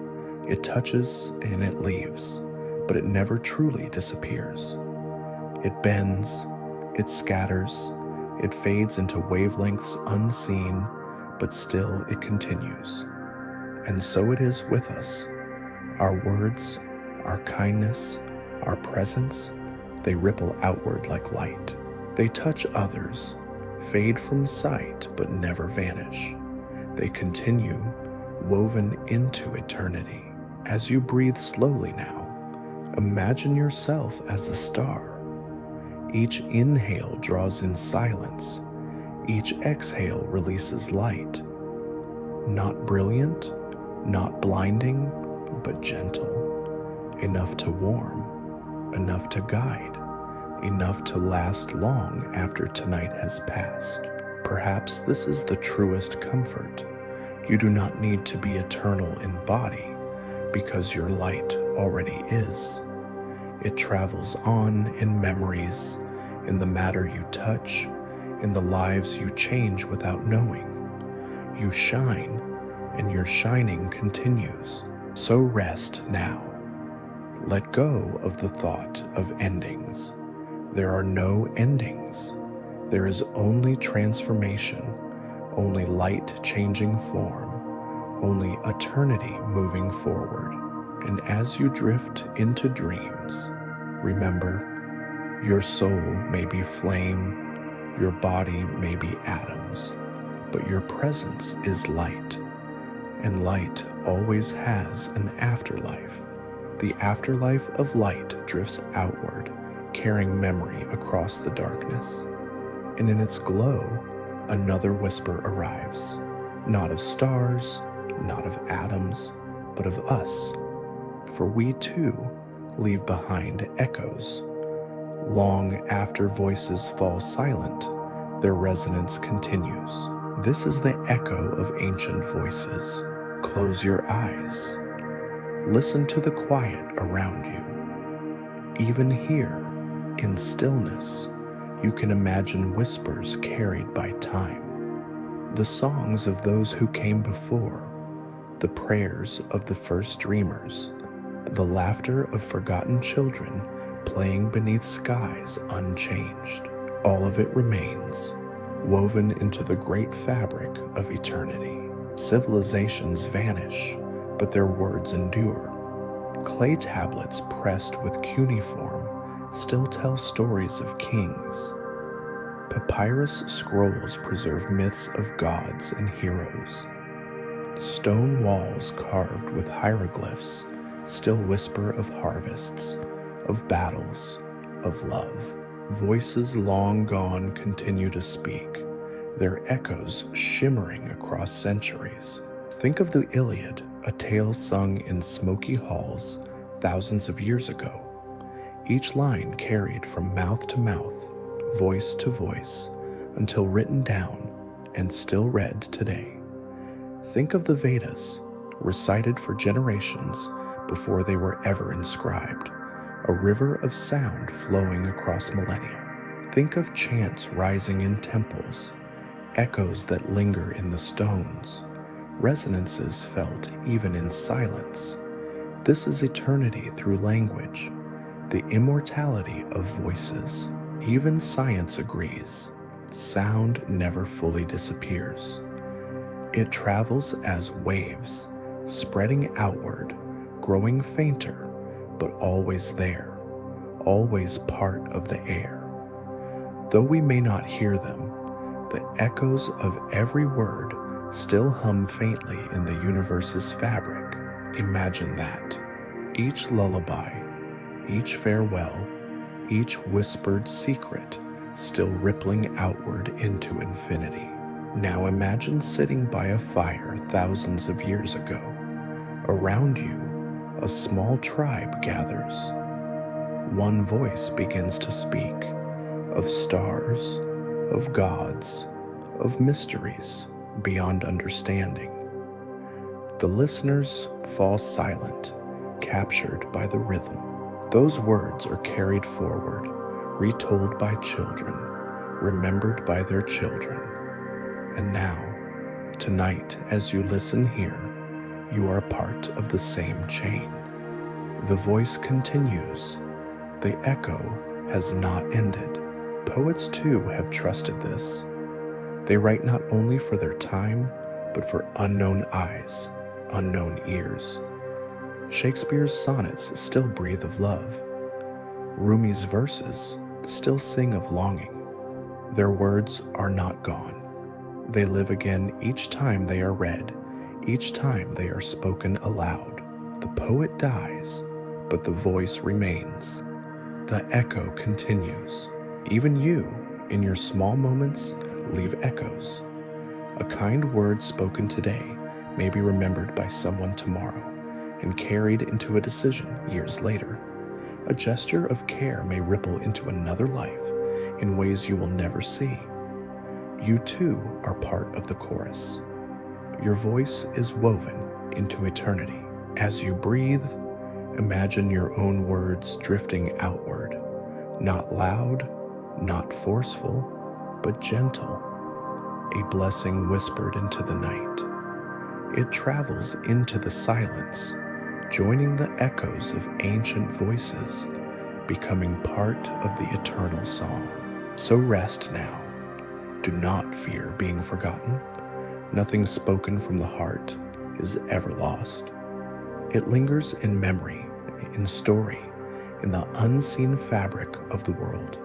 it touches and it leaves, but it never truly disappears. It bends, it scatters, it fades into wavelengths unseen, but still it continues. And so it is with us. Our words, our kindness, our presence, they ripple outward like light. They touch others, fade from sight but never vanish. They continue, woven into eternity. As you breathe slowly now, imagine yourself as a star. Each inhale draws in silence. Each exhale releases light. Not brilliant, not blinding, but gentle. Enough to warm, enough to guide, enough to last long after tonight has passed. Perhaps this is the truest comfort. You do not need to be eternal in body, because your light already is. It travels on in memories, in the matter you touch, in the lives you change without knowing. You shine, and your shining continues. So rest now. Let go of the thought of endings. There are no endings. There is only transformation, only light changing form, only eternity moving forward. And as you drift into dreams, remember, your soul may be flame, your body may be atoms, but your presence is light, and light always has an afterlife. The afterlife of light drifts outward, carrying memory across the darkness. And in its glow, another whisper arrives, not of stars, not of atoms, but of us. For we too leave behind echoes, Long after voices fall silent, their resonance continues. This is the echo of ancient voices. Close your eyes. Listen to the quiet around you. Even here, in stillness, you can imagine whispers carried by time. The songs of those who came before, the prayers of the first dreamers, the laughter of forgotten children playing beneath skies unchanged. All of it remains, woven into the great fabric of eternity. Civilizations vanish, but their words endure. Clay tablets pressed with cuneiform still tell stories of kings. Papyrus scrolls preserve myths of gods and heroes. Stone walls carved with hieroglyphs still whisper of harvests, of battles, of love. Voices long gone continue to speak, their echoes shimmering across centuries. Think of the Iliad, a tale sung in smoky halls thousands of years ago. Each line carried from mouth to mouth, voice to voice, until written down and still read today. Think of the Vedas, recited for generations before they were ever inscribed, a river of sound flowing across millennia. Think of chants rising in temples, echoes that linger in the stones, resonances felt even in silence. This is eternity through language, the immortality of voices. Even science agrees, sound never fully disappears. It travels as waves, spreading outward, growing fainter, but always there, always part of the air. Though we may not hear them, the echoes of every word still hum faintly in the universe's fabric. Imagine that. Each lullaby, each farewell, each whispered secret still rippling outward into infinity. Now imagine sitting by a fire thousands of years ago. Around you, a small tribe gathers. One voice begins to speak of stars, of gods, of mysteries beyond understanding. The listeners fall silent, captured by the rhythm. Those words are carried forward, retold by children, remembered by their children. And now, tonight, as you listen here, you are part of the same chain. The voice continues. The echo has not ended. Poets too have trusted this. They write not only for their time, but for unknown eyes, unknown ears. Shakespeare's sonnets still breathe of love. Rumi's verses still sing of longing. Their words are not gone. They live again each time they are read, each time they are spoken aloud. The poet dies, but the voice remains. The echo continues. Even you, in your small moments, leave echoes. A kind word spoken today may be remembered by someone tomorrow and carried into a decision years later. A gesture of care may ripple into another life in ways you will never see. You too are part of the chorus. Your voice is woven into eternity. As you breathe, imagine your own words drifting outward, not loud, not forceful, but gentle, a blessing whispered into the night. It travels into the silence, joining the echoes of ancient voices, becoming part of the eternal song. So rest now. Do not fear being forgotten. Nothing spoken from the heart is ever lost. It lingers in memory, in story, in the unseen fabric of the world.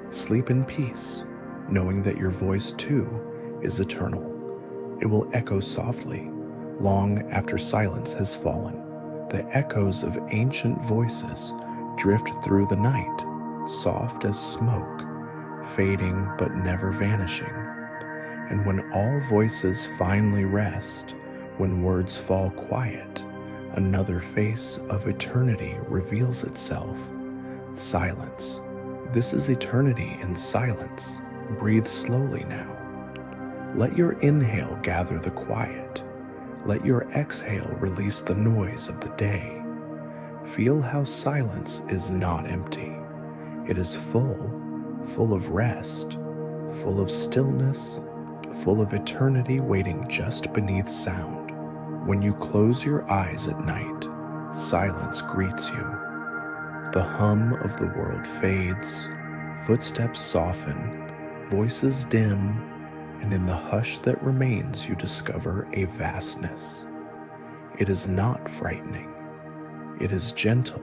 Sleep in peace, knowing that your voice too is eternal. It will echo softly, long after silence has fallen. The echoes of ancient voices drift through the night, soft as smoke, fading but never vanishing. And when all voices finally rest, when words fall quiet, another face of eternity reveals itself. Silence, This is eternity in silence. Breathe slowly now. Let your inhale gather the quiet. Let your exhale release the noise of the day. Feel how silence is not empty. It is full of rest, full of stillness, full of eternity waiting just beneath sound. When you close your eyes at night, silence greets you. The hum of the world fades, footsteps soften, voices dim, and in the hush that remains you discover a vastness. It is not frightening. It is gentle.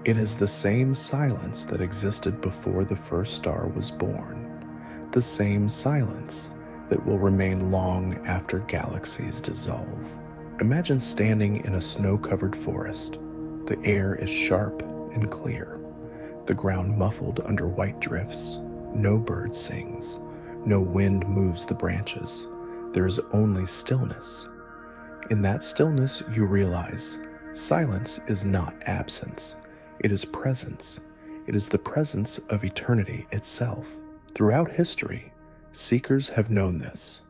It is the same silence that existed before the first star was born, the same silence that will remain long after galaxies dissolve. Imagine standing in a snow-covered forest. The air is sharp and clear, the ground muffled under white drifts. No bird sings, no wind moves the branches. There is only stillness. In that stillness, you realize silence is not absence. It is presence. It is the presence of eternity itself. Throughout history, seekers have known this.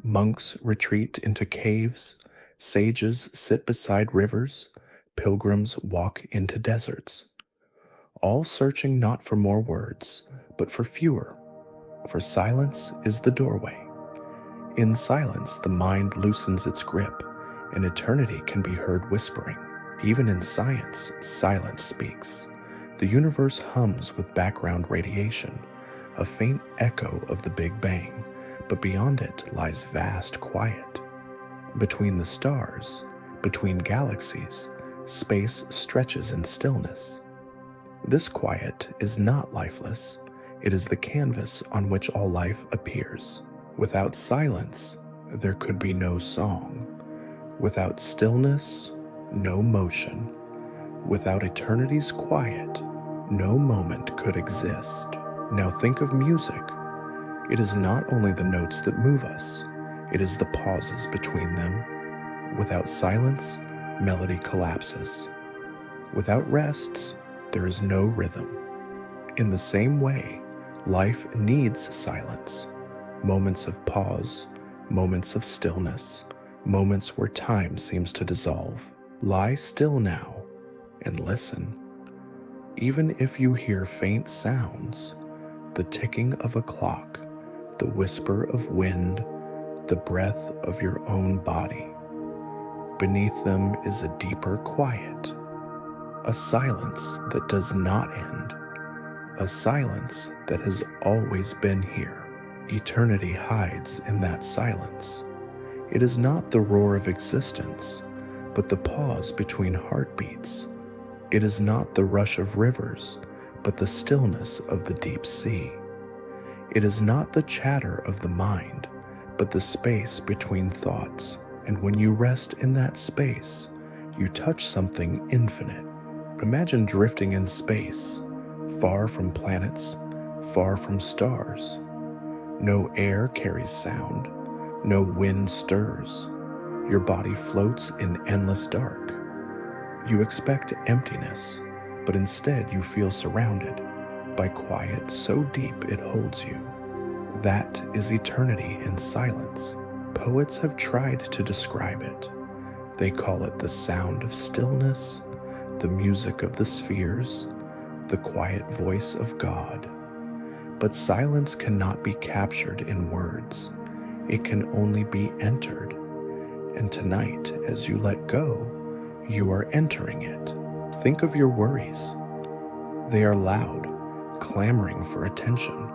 Monks retreat into caves, sages sit beside rivers, pilgrims walk into deserts, all searching not for more words, but for fewer. For silence is the doorway. In silence, the mind loosens its grip, and eternity can be heard whispering. Even in science, silence speaks. The universe hums with background radiation, a faint echo of the Big Bang, but beyond it lies vast quiet. Between the stars, between galaxies, space stretches in stillness. This quiet is not lifeless. It is the canvas on which all life appears. Without silence, there could be no song. Without stillness, no motion. Without eternity's quiet, no moment could exist. Now think of music. It is not only the notes that move us, it is the pauses between them. Without silence, melody collapses. Without rests, there is no rhythm. In the same way, life needs silence. Moments of pause, moments of stillness, moments where time seems to dissolve. Lie still now and listen. Even if you hear faint sounds, the ticking of a clock, the whisper of wind, the breath of your own body, beneath them is a deeper quiet, a silence that does not end, a silence that has always been here. Eternity hides in that silence. It is not the roar of existence, but the pause between heartbeats. It is not the rush of rivers, but the stillness of the deep sea. It is not the chatter of the mind, but the space between thoughts. And when you rest in that space, you touch something infinite. Imagine drifting in space, far from planets, far from stars. No air carries sound, no wind stirs. Your body floats in endless dark. You expect emptiness, but instead you feel surrounded by quiet so deep it holds you. That is eternity in silence. Poets have tried to describe it. They call it the sound of stillness, the music of the spheres, the quiet voice of God. But silence cannot be captured in words. It can only be entered. And tonight, as you let go, you are entering it. Think of your worries. They are loud, clamoring for attention,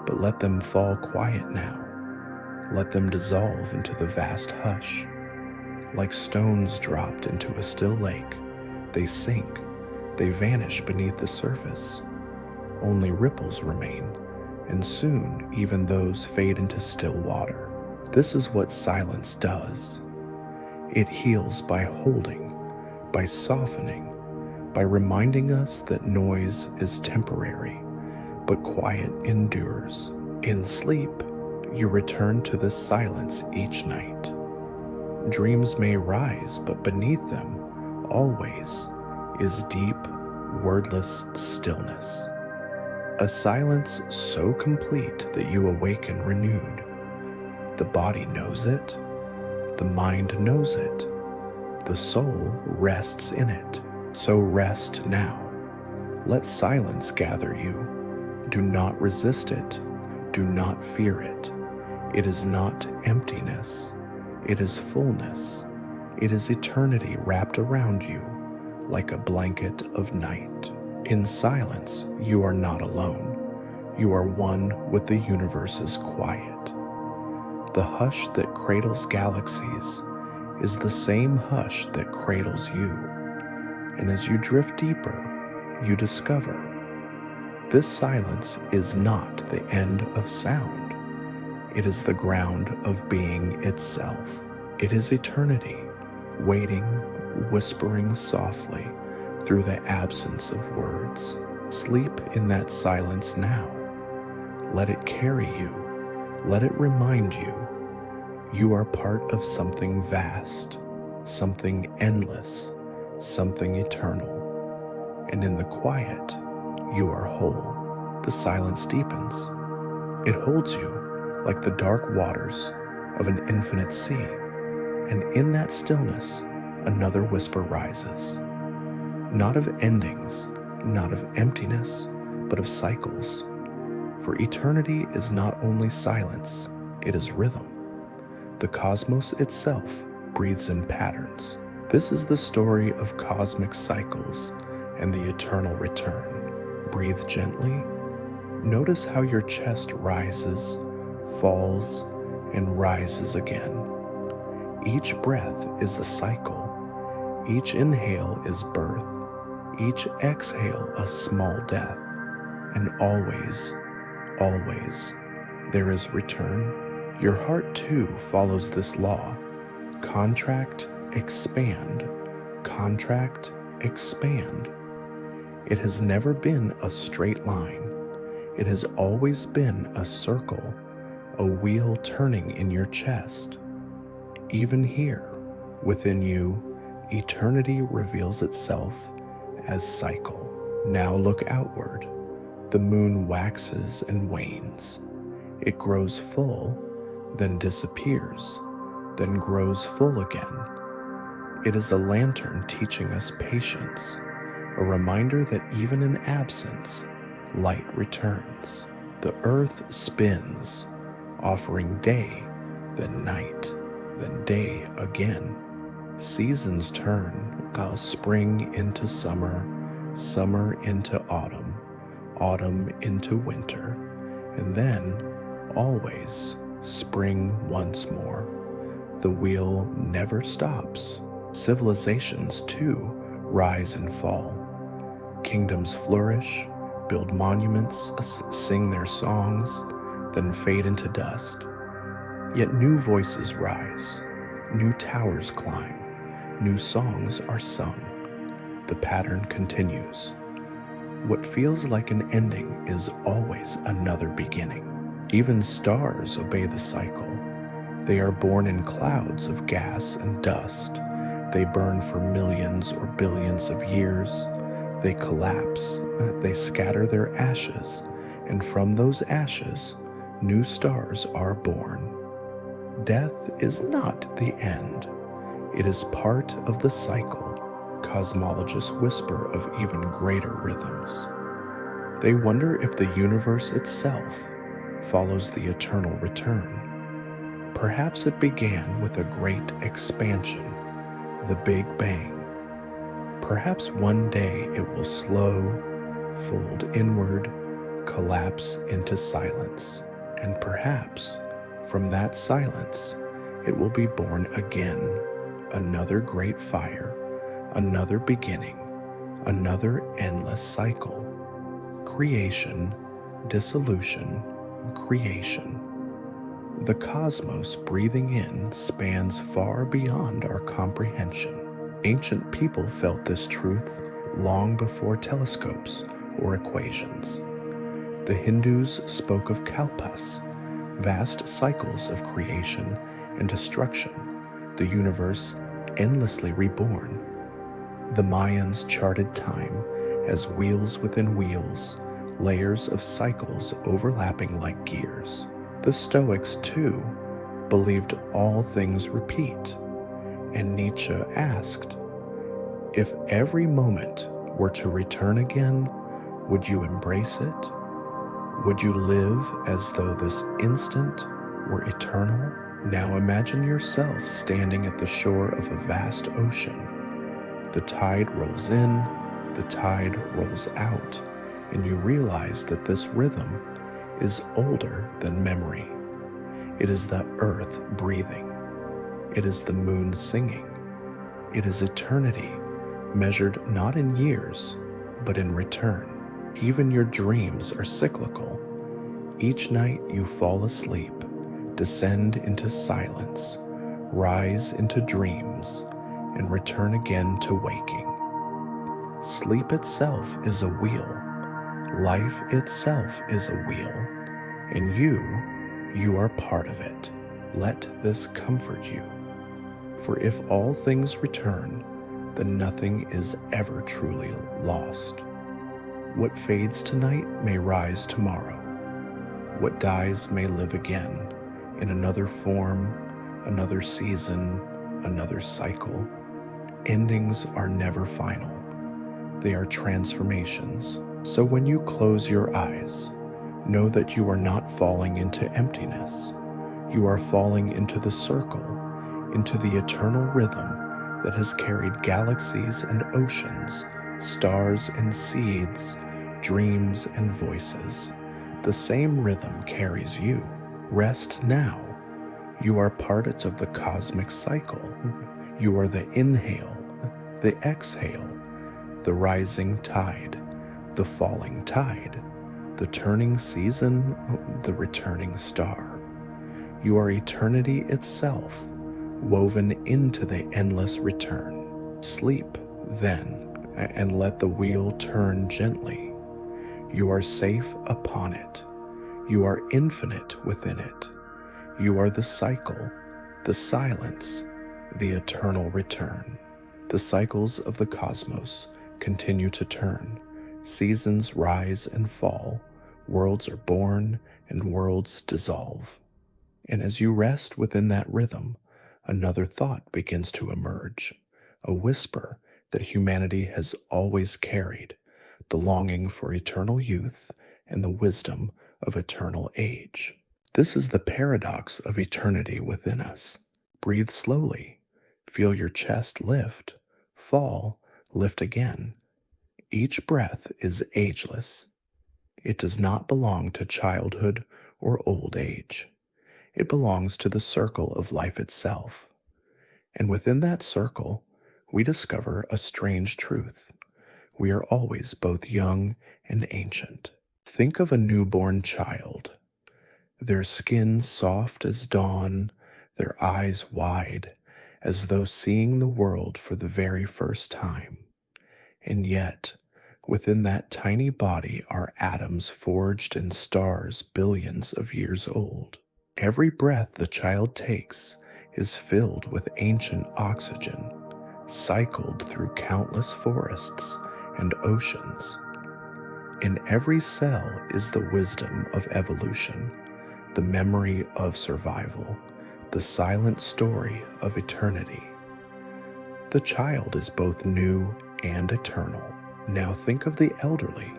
but let them fall quiet now. Let them dissolve into the vast hush. Like stones dropped into a still lake, they sink, they vanish beneath the surface. Only ripples remain, and soon even those fade into still water. This is what silence does. It heals by holding, by softening, by reminding us that noise is temporary, but quiet endures. In sleep, you return to this silence each night. Dreams may rise, but beneath them, always, is deep, wordless stillness. A silence so complete that you awaken renewed. The body knows it, the mind knows it, the soul rests in it. So rest now. Let silence gather you. Do not resist it. Do not fear it. It is not emptiness. It is fullness. It is eternity wrapped around you like a blanket of night. In silence, you are not alone. You are one with the universe's quiet. The hush that cradles galaxies is the same hush that cradles you. And as you drift deeper, you discover this silence is not the end of sound. It is the ground of being itself. It is eternity, waiting, whispering softly through the absence of words. Sleep in that silence now. Let it carry you. Let it remind you. You are part of something vast, something endless, something eternal. And in the quiet, you are whole. The silence deepens. It holds you like the dark waters of an infinite sea. And in that stillness, another whisper rises. Not of endings, not of emptiness, but of cycles. For eternity is not only silence, it is rhythm. The cosmos itself breathes in patterns. This is the story of cosmic cycles and the eternal return. Breathe gently. Notice how your chest rises, falls, and rises again. Each breath is a cycle. Each inhale is birth. Each exhale a small death. And always, always, there is return. Your heart too follows this law. Contract, expand. Contract, expand. It has never been a straight line. It has always been a circle, a wheel turning in your chest. Even here, within you, eternity reveals itself as cycle. Now look outward. The moon waxes and wanes. It grows full, then disappears, then grows full again. It is a lantern teaching us patience, a reminder that even in absence, light returns. The earth spins, offering day, then night, then day again. Seasons turn, spring into summer, summer into autumn, autumn into winter, and then, always, spring once more. The wheel never stops. Civilizations, too, rise and fall. Kingdoms flourish, build monuments, sing their songs, then fade into dust. Yet new voices rise, new towers climb, new songs are sung. The pattern continues. What feels like an ending is always another beginning. Even stars obey the cycle. They are born in clouds of gas and dust. They burn for millions or billions of years. They collapse, they scatter their ashes, and from those ashes, new stars are born. Death is not the end. It is part of the cycle. Cosmologists whisper of even greater rhythms. They wonder if the universe itself follows the eternal return. Perhaps it began with a great expansion, the Big Bang. Perhaps one day it will slow, fold inward, collapse into silence, and perhaps from that silence it will be born again, another great fire, another beginning, another endless cycle. Creation, dissolution, creation. The cosmos breathing in spans far beyond our comprehension. Ancient people felt this truth long before telescopes or equations. The Hindus spoke of kalpas, vast cycles of creation and destruction, the universe endlessly reborn. The Mayans charted time as wheels within wheels, layers of cycles overlapping like gears. The Stoics, too, believed all things repeat, and Nietzsche asked, if every moment were to return again, would you embrace it? Would you live as though this instant were eternal? Now imagine yourself standing at the shore of a vast ocean. The tide rolls in, the tide rolls out, and you realize that this rhythm is older than memory. It is the earth breathing. It is the moon singing. It is eternity, measured not in years, but in return. Even your dreams are cyclical. Each night you fall asleep, descend into silence, rise into dreams, and return again to waking. Sleep itself is a wheel. Life itself is a wheel. And you are part of it. Let this comfort you. For if all things return, then nothing is ever truly lost. What fades tonight may rise tomorrow. What dies may live again in another form, another season, another cycle. Endings are never final. They are transformations. So when you close your eyes, know that you are not falling into emptiness. You are falling into the circle, into the eternal rhythm that has carried galaxies and oceans, stars and seeds, dreams and voices. The same rhythm carries you. Rest now. You are part of the cosmic cycle. You are the inhale, the exhale, the rising tide, the falling tide, the turning season, the returning star. You are eternity itself, woven into the endless return. Sleep, then, and let the wheel turn gently. You are safe upon it. You are infinite within it. You are the cycle, the silence, the eternal return. The cycles of the cosmos continue to turn. Seasons rise and fall. Worlds are born and worlds dissolve. And as you rest within that rhythm, another thought begins to emerge, a whisper that humanity has always carried, the longing for eternal youth and the wisdom of eternal age. This is the paradox of eternity within us. Breathe slowly. Feel your chest lift, fall, lift again. Each breath is ageless. It does not belong to childhood or old age. It belongs to the circle of life itself. And within that circle, we discover a strange truth. We are always both young and ancient. Think of a newborn child. Their skin soft as dawn, their eyes wide, as though seeing the world for the very first time. And yet, within that tiny body are atoms forged in stars billions of years old. Every breath the child takes is filled with ancient oxygen, cycled through countless forests and oceans. In every cell is the wisdom of evolution, the memory of survival, the silent story of eternity. The child is both new and eternal. Now think of the elderly,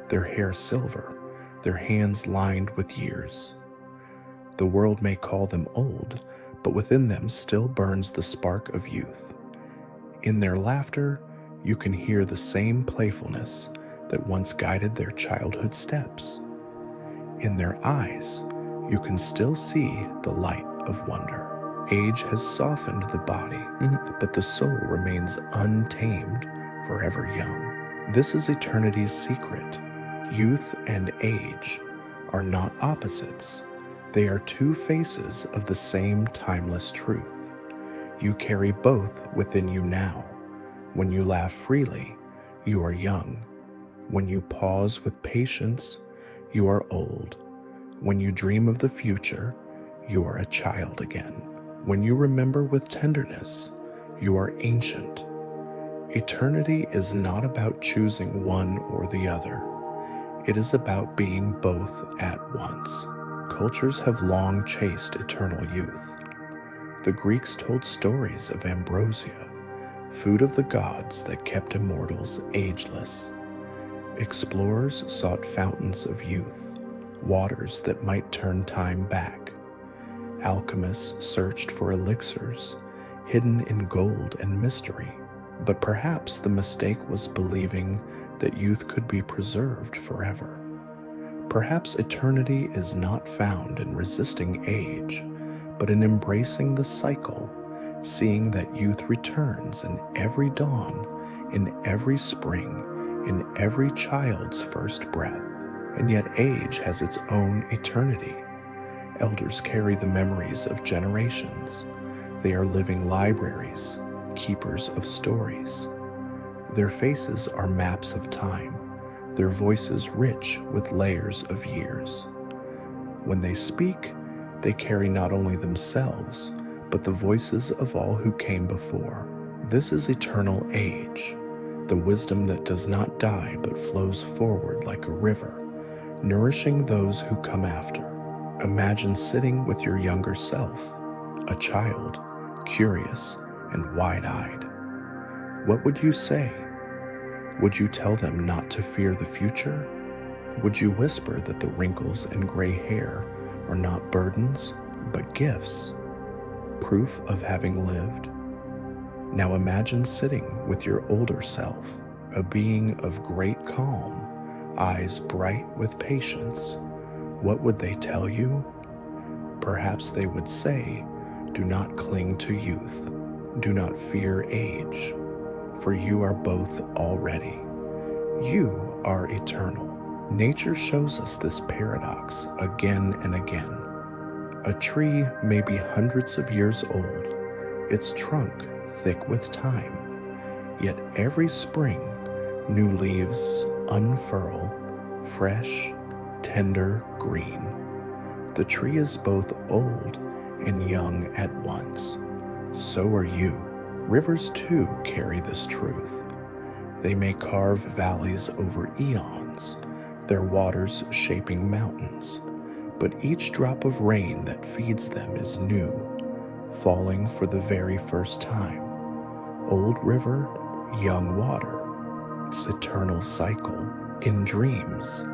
their hair silver, their hands lined with years. The world may call them old, but within them still burns the spark of youth. In their laughter, you can hear the same playfulness that once guided their childhood steps. In their eyes, you can still see the light of wonder. Age has softened the body, but the soul remains untamed, forever young. This is eternity's secret. Youth and age are not opposites. They are two faces of the same timeless truth. You carry both within you now. When you laugh freely, you are young. When you pause with patience, you are old. When you dream of the future, you are a child again. When you remember with tenderness, you are ancient. Eternity is not about choosing one or the other. It is about being both at once. Cultures have long chased eternal youth. The Greeks told stories of ambrosia, food of the gods that kept immortals ageless. Explorers sought fountains of youth, waters that might turn time back. Alchemists searched for elixirs hidden in gold and mystery. But perhaps the mistake was believing that youth could be preserved forever. Perhaps eternity is not found in resisting age, but in embracing the cycle, seeing that youth returns in every dawn, in every spring, in every child's first breath. And yet age has its own eternity. Elders carry the memories of generations. They are living libraries, keepers of stories. Their faces are maps of time, their voices rich with layers of years. When they speak, they carry not only themselves, but the voices of all who came before. This is eternal age, the wisdom that does not die but flows forward like a river, nourishing those who come after. Imagine sitting with your younger self, a child, curious and wide-eyed. What would you say? Would you tell them not to fear the future? Would you whisper that the wrinkles and gray hair are not burdens, but gifts, proof of having lived? Now imagine sitting with your older self, a being of great calm, eyes bright with patience. What would they tell you? Perhaps they would say, do not cling to youth. Do not fear age, for you are both already. You are eternal. Nature shows us this paradox again and again. A tree may be hundreds of years old, its trunk thick with time, yet every spring new leaves unfurl, fresh, tender green. The tree is both old and young at once. So are you. Rivers too carry this truth. They may carve valleys over eons, their waters shaping mountains, but each drop of rain that feeds them is new, falling for the very first time. Old river, young water, its eternal cycle. In dreams,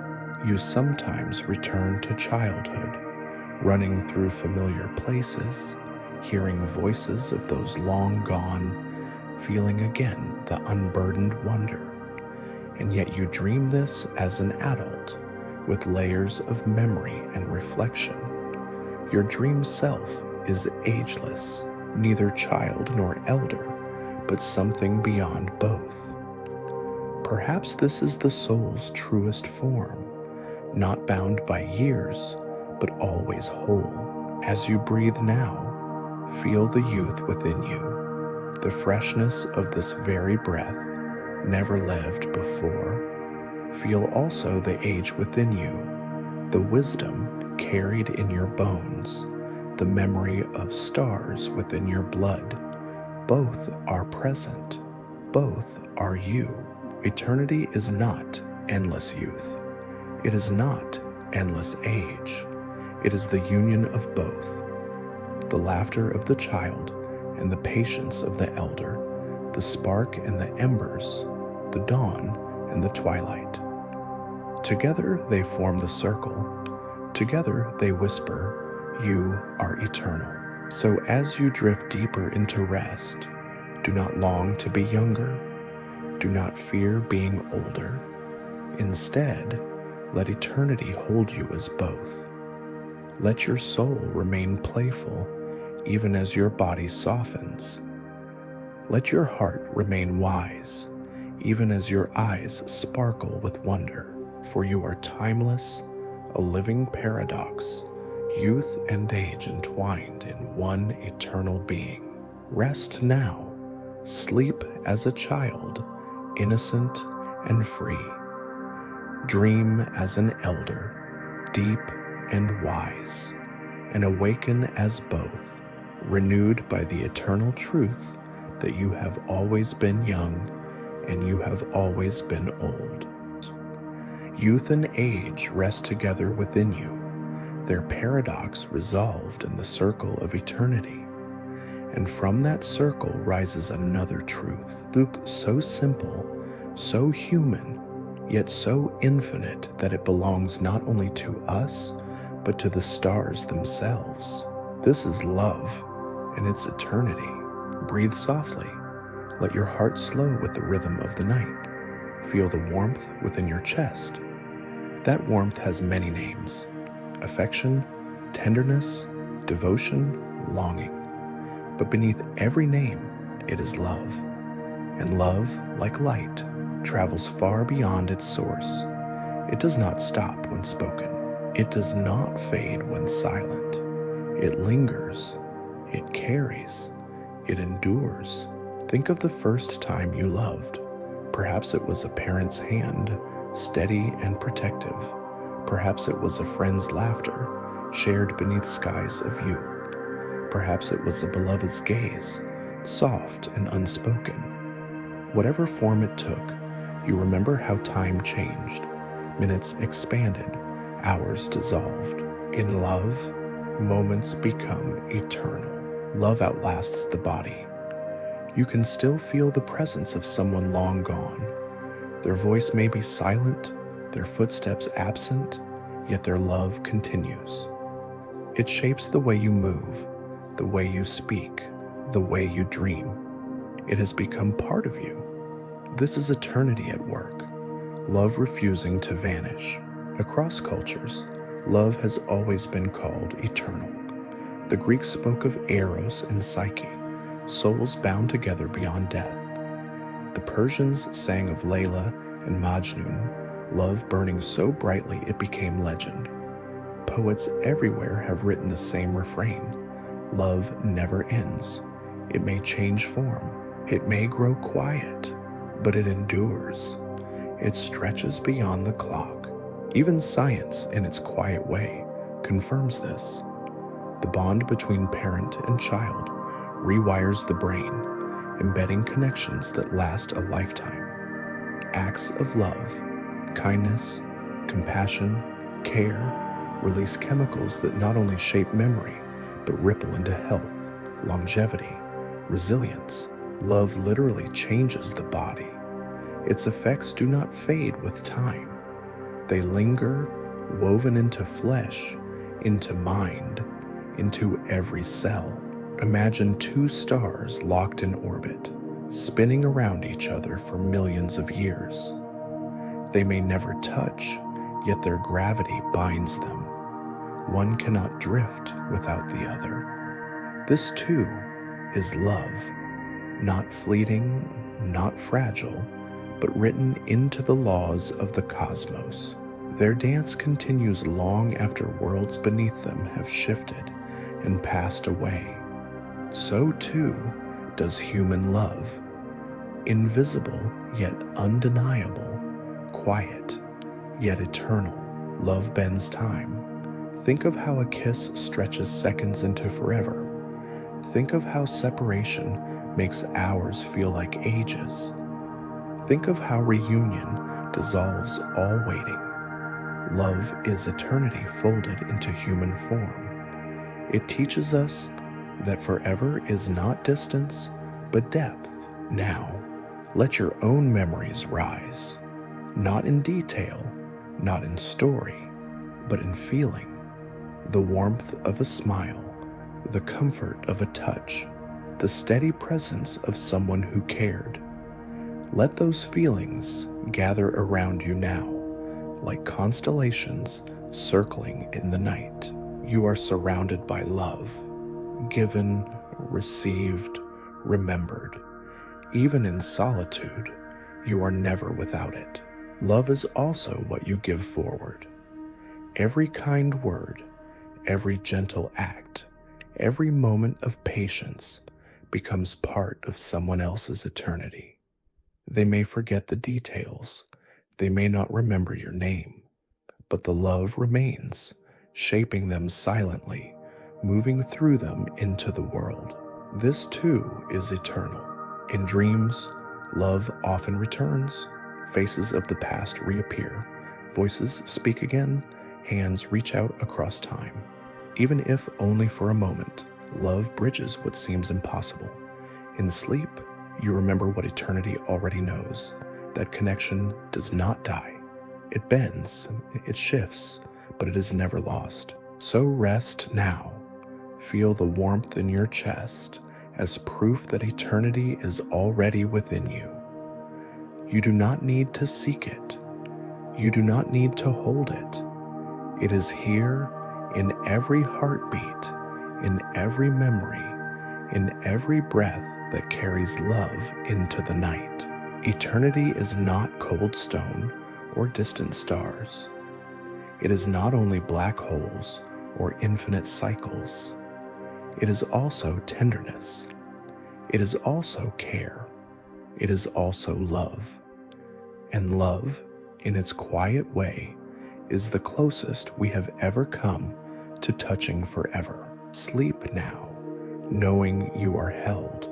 you sometimes return to childhood, running through familiar places, hearing voices of those long gone, feeling again the unburdened wonder. And yet you dream this as an adult, with layers of memory and reflection. Your dream self is ageless, neither child nor elder, but something beyond both. Perhaps this is the soul's truest form, not bound by years, but always whole. As you breathe now, feel the youth within you, the freshness of this very breath, never lived before. Feel also the age within you, the wisdom carried in your bones, the memory of stars within your blood. Both are present, both are you. Eternity is not endless youth. It is not endless age. It is the union of both. The laughter of the child and the patience of the elder, the spark and the embers, the dawn and the twilight. Together they form the circle. Together they whisper, you are eternal. So as you drift deeper into rest, do not long to be younger. Do not fear being older. Instead, let eternity hold you as both. Let your soul remain playful, even as your body softens. Let your heart remain wise, even as your eyes sparkle with wonder. For you are timeless, a living paradox, youth and age entwined in one eternal being. Rest now, sleep as a child, innocent and free. Dream as an elder, deep and wise, and awaken as both, renewed by the eternal truth that you have always been young and you have always been old. Youth and age rest together within you, their paradox resolved in the circle of eternity. And from that circle rises another truth, Luke, so simple, so human, yet so infinite that it belongs not only to us, but to the stars themselves. This is love, and its eternity. Breathe softly. Let your heart slow with the rhythm of the night. Feel the warmth within your chest. That warmth has many names: affection, tenderness, devotion, longing. But beneath every name, it is love. And love, like light, travels far beyond its source. It does not stop when spoken. It does not fade when silent. It lingers. It carries. It endures. Think of the first time you loved. Perhaps it was a parent's hand, steady and protective. Perhaps it was a friend's laughter, shared beneath skies of youth. Perhaps it was a beloved's gaze, soft and unspoken. Whatever form it took, you remember how time changed. Minutes expanded, hours dissolved. In love, moments become eternal. Love outlasts the body. You can still feel the presence of someone long gone. Their voice may be silent, their footsteps absent, yet their love continues. It shapes the way you move, the way you speak, the way you dream. It has become part of you. This is eternity at work, love refusing to vanish. Across cultures, love has always been called eternal. The Greeks spoke of eros and psyche, souls bound together beyond death. The Persians sang of Layla and Majnun, love burning so brightly it became legend. Poets everywhere have written the same refrain: love never ends. It may change form, it may grow quiet, but it endures. It stretches beyond the clock. Even science, in its quiet way, confirms this. The bond between parent and child rewires the brain, embedding connections that last a lifetime. Acts of love, kindness, compassion, care release chemicals that not only shape memory, but ripple into health, longevity, resilience. Love literally changes the body. Its effects do not fade with time. They linger, woven into flesh, into mind, into every cell. Imagine two stars locked in orbit, spinning around each other for millions of years. They may never touch, yet their gravity binds them. One cannot drift without the other. This too is love, not fleeting, not fragile, but written into the laws of the cosmos. Their dance continues long after worlds beneath them have shifted and passed away. So too does human love. Invisible yet undeniable, quiet yet eternal. Love bends time. Think of how a kiss stretches seconds into forever. Think of how separation makes hours feel like ages. Think of how reunion dissolves all waiting. Love is eternity folded into human form. It teaches us that forever is not distance, but depth. Now, let your own memories rise, not in detail, not in story, but in feeling. The warmth of a smile, the comfort of a touch, the steady presence of someone who cared. Let those feelings gather around you now, like constellations circling in the night. You are surrounded by love, given, received, remembered. Even in solitude, you are never without it. Love is also what you give forward. Every kind word, every gentle act, every moment of patience becomes part of someone else's eternity. They may forget the details, they may not remember your name, but the love remains, shaping them silently, moving through them into the world. This too is eternal. In dreams, love often returns, faces of the past reappear, Voices speak again, hands reach out across time. Even if only for a moment, love bridges what seems impossible. In sleep, you remember what eternity already knows. That connection does not die. It bends, it shifts, but it is never lost. So rest now. Feel the warmth in your chest as proof that eternity is already within you. You do not need to seek it. You do not need to hold it. It is here in every heartbeat, in every memory, in every breath that carries love into the night. Eternity is not cold stone or distant stars. It is not only black holes or infinite cycles. It is also tenderness. It is also care. It is also love. And love, in its quiet way, is the closest we have ever come to touching forever. Sleep now, knowing you are held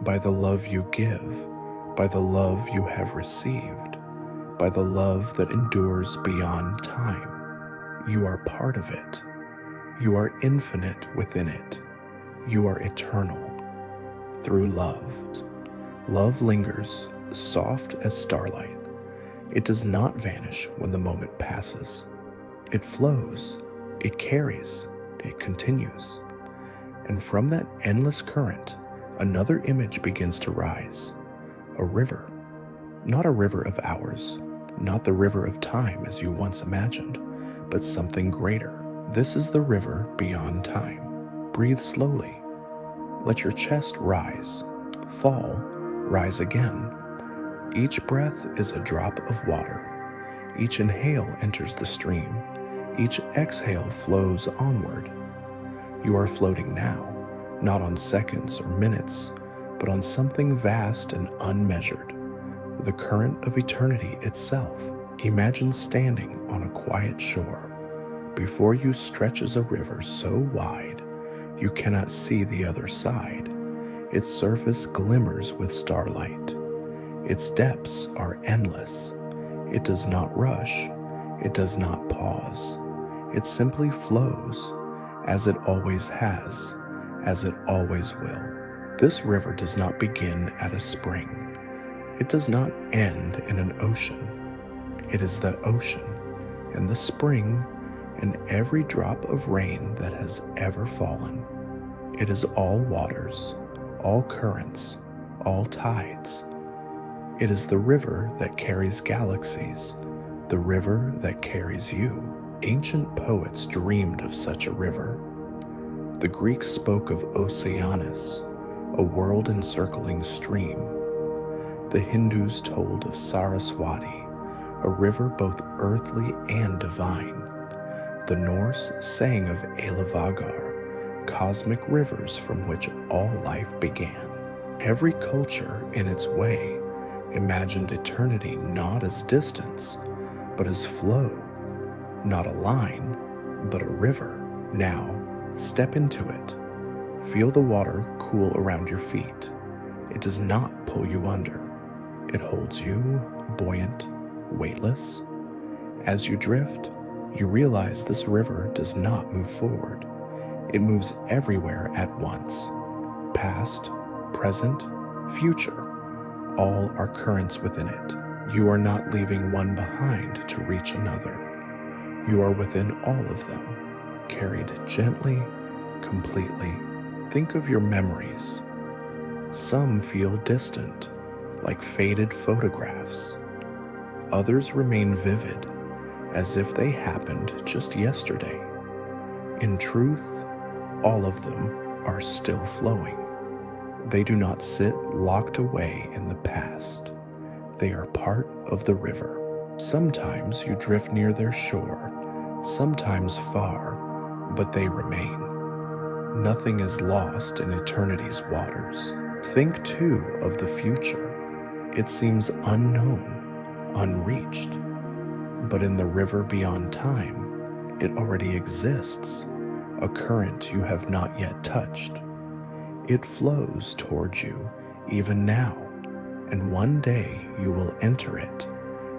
by the love you give, by the love you have received, by the love that endures beyond time. You are part of it. You are infinite within it. You are eternal through love. Love lingers, soft as starlight. It does not vanish when the moment passes. It flows, it carries, it continues. And from that endless current, another image begins to rise. A river. Not a river of hours, not the river of time as you once imagined, but something greater. This is the river beyond time. Breathe slowly. Let your chest rise, fall, rise again. Each breath is a drop of water. Each inhale enters the stream. Each exhale flows onward. You are floating now, not on seconds or minutes, but on something vast and unmeasured, the current of eternity itself. Imagine standing on a quiet shore. Before you stretches a river so wide, you cannot see the other side. Its surface glimmers with starlight. Its depths are endless. It does not rush. It does not pause. It simply flows, as it always has, as it always will. This river does not begin at a spring. It does not end in an ocean. It is the ocean, and the spring, and every drop of rain that has ever fallen. It is all waters, all currents, all tides. It is the river that carries galaxies, the river that carries you. Ancient poets dreamed of such a river. The Greeks spoke of Oceanus, a world-encircling stream. The Hindus told of Saraswati, a river both earthly and divine. The Norse sang of Elavagar, cosmic rivers from which all life began. Every culture, in its way, imagined eternity not as distance, but as flow, not a line, but a river. Now, step into it. Feel the water cool around your feet. It does not pull you under. It holds you, buoyant, weightless. As you drift, you realize this river does not move forward. It moves everywhere at once. Past, present, future. All are currents within it. You are not leaving one behind to reach another. You are within all of them, carried gently, completely. Think of your memories. Some feel distant, like faded photographs. Others remain vivid, as if they happened just yesterday. In truth, all of them are still flowing. They do not sit locked away in the past. They are part of the river. Sometimes you drift near their shore, sometimes far, but they remain. Nothing is lost in eternity's waters. Think too of the future. It seems unknown, unreached. But in the river beyond time, it already exists, a current you have not yet touched. It flows towards you even now, and one day you will enter it,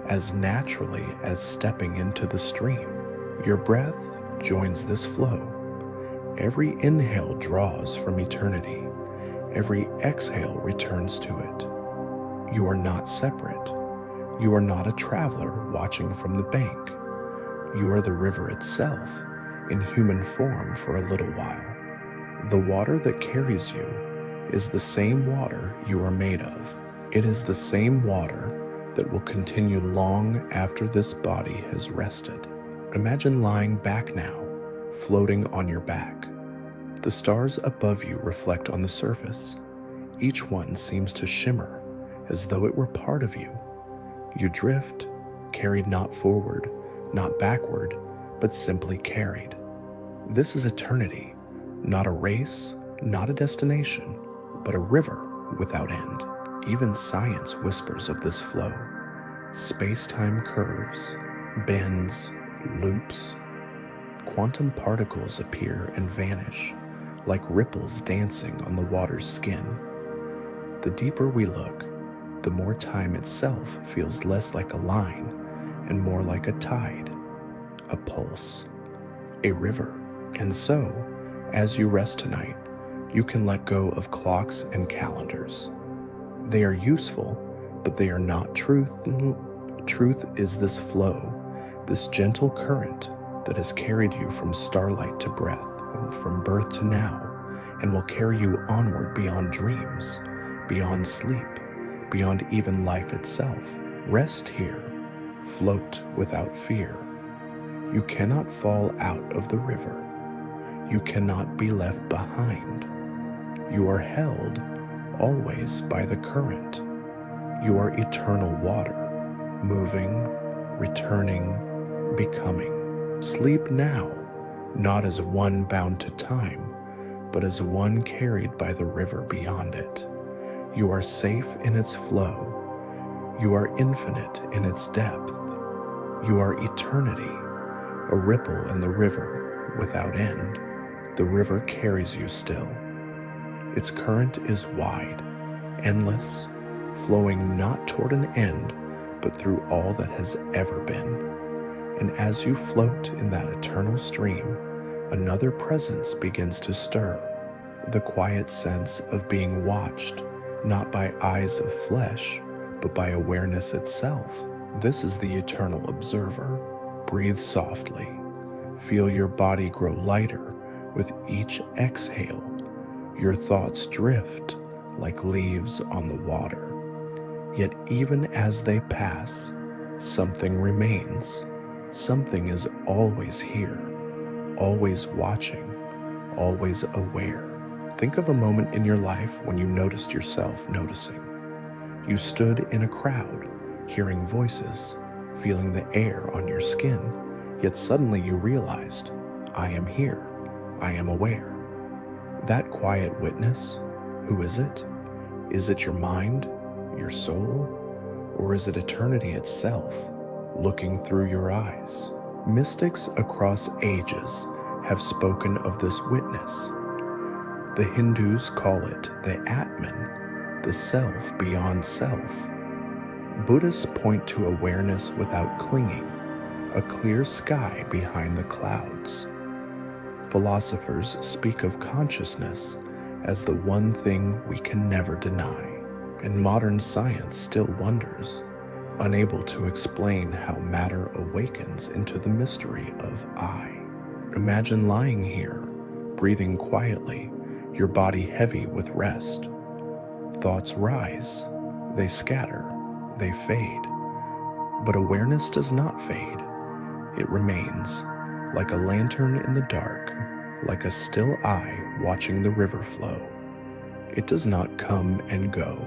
as naturally as stepping into the stream. Your breath joins this flow. Every inhale draws from eternity. Every exhale returns to it. You are not separate. You are not a traveler watching from the bank. You are the river itself, in human form for a little while. The water that carries you is the same water you are made of. It is the same water that will continue long after this body has rested. Imagine lying back now, floating on your back. The stars above you reflect on the surface. Each one seems to shimmer, as though it were part of you. You drift, carried not forward, not backward, but simply carried. This is eternity, not a race, not a destination, but a river without end. Even science whispers of this flow. Space-time curves, bends, loops. Quantum particles appear and vanish, like ripples dancing on the water's skin. The deeper we look, the more time itself feels less like a line and more like a tide, a pulse, a river. And so, as you rest tonight, you can let go of clocks and calendars. They are useful, but they are not truth. Truth is this flow, this gentle current that has carried you from starlight to breath, and from birth to now, and will carry you onward beyond dreams, beyond sleep, beyond even life itself. Rest here, float without fear. You cannot fall out of the river. You cannot be left behind. You are held always by the current. You are eternal water, moving, returning, becoming. Sleep now, not as one bound to time, but as one carried by the river beyond it. You are safe in its flow. You are infinite in its depth. You are eternity, a ripple in the river without end. The river carries you still. Its current is wide, endless, flowing not toward an end, but through all that has ever been. And as you float in that eternal stream, another presence begins to stir, the quiet sense of being watched, not by eyes of flesh, but by awareness itself. This is the eternal observer. Breathe softly. Feel your body grow lighter with each exhale. Your thoughts drift like leaves on the water. Yet even as they pass, something remains. Something is always here, always watching, always aware. Think of a moment in your life when you noticed yourself noticing. You stood in a crowd, hearing voices, feeling the air on your skin, yet suddenly you realized, I am here, I am aware. That quiet witness, who is it? Is it your mind, your soul, or is it eternity itself, looking through your eyes? Mystics across ages have spoken of this witness. The Hindus call it the Atman, the self beyond self. Buddhists point to awareness without clinging, a clear sky behind the clouds. Philosophers speak of consciousness as the one thing we can never deny, and modern science still wonders, unable to explain how matter awakens into the mystery of I. Imagine lying here, breathing quietly, your body heavy with rest. Thoughts rise, they scatter, they fade. But awareness does not fade. It remains, like a lantern in the dark, like a still eye watching the river flow. It does not come and go.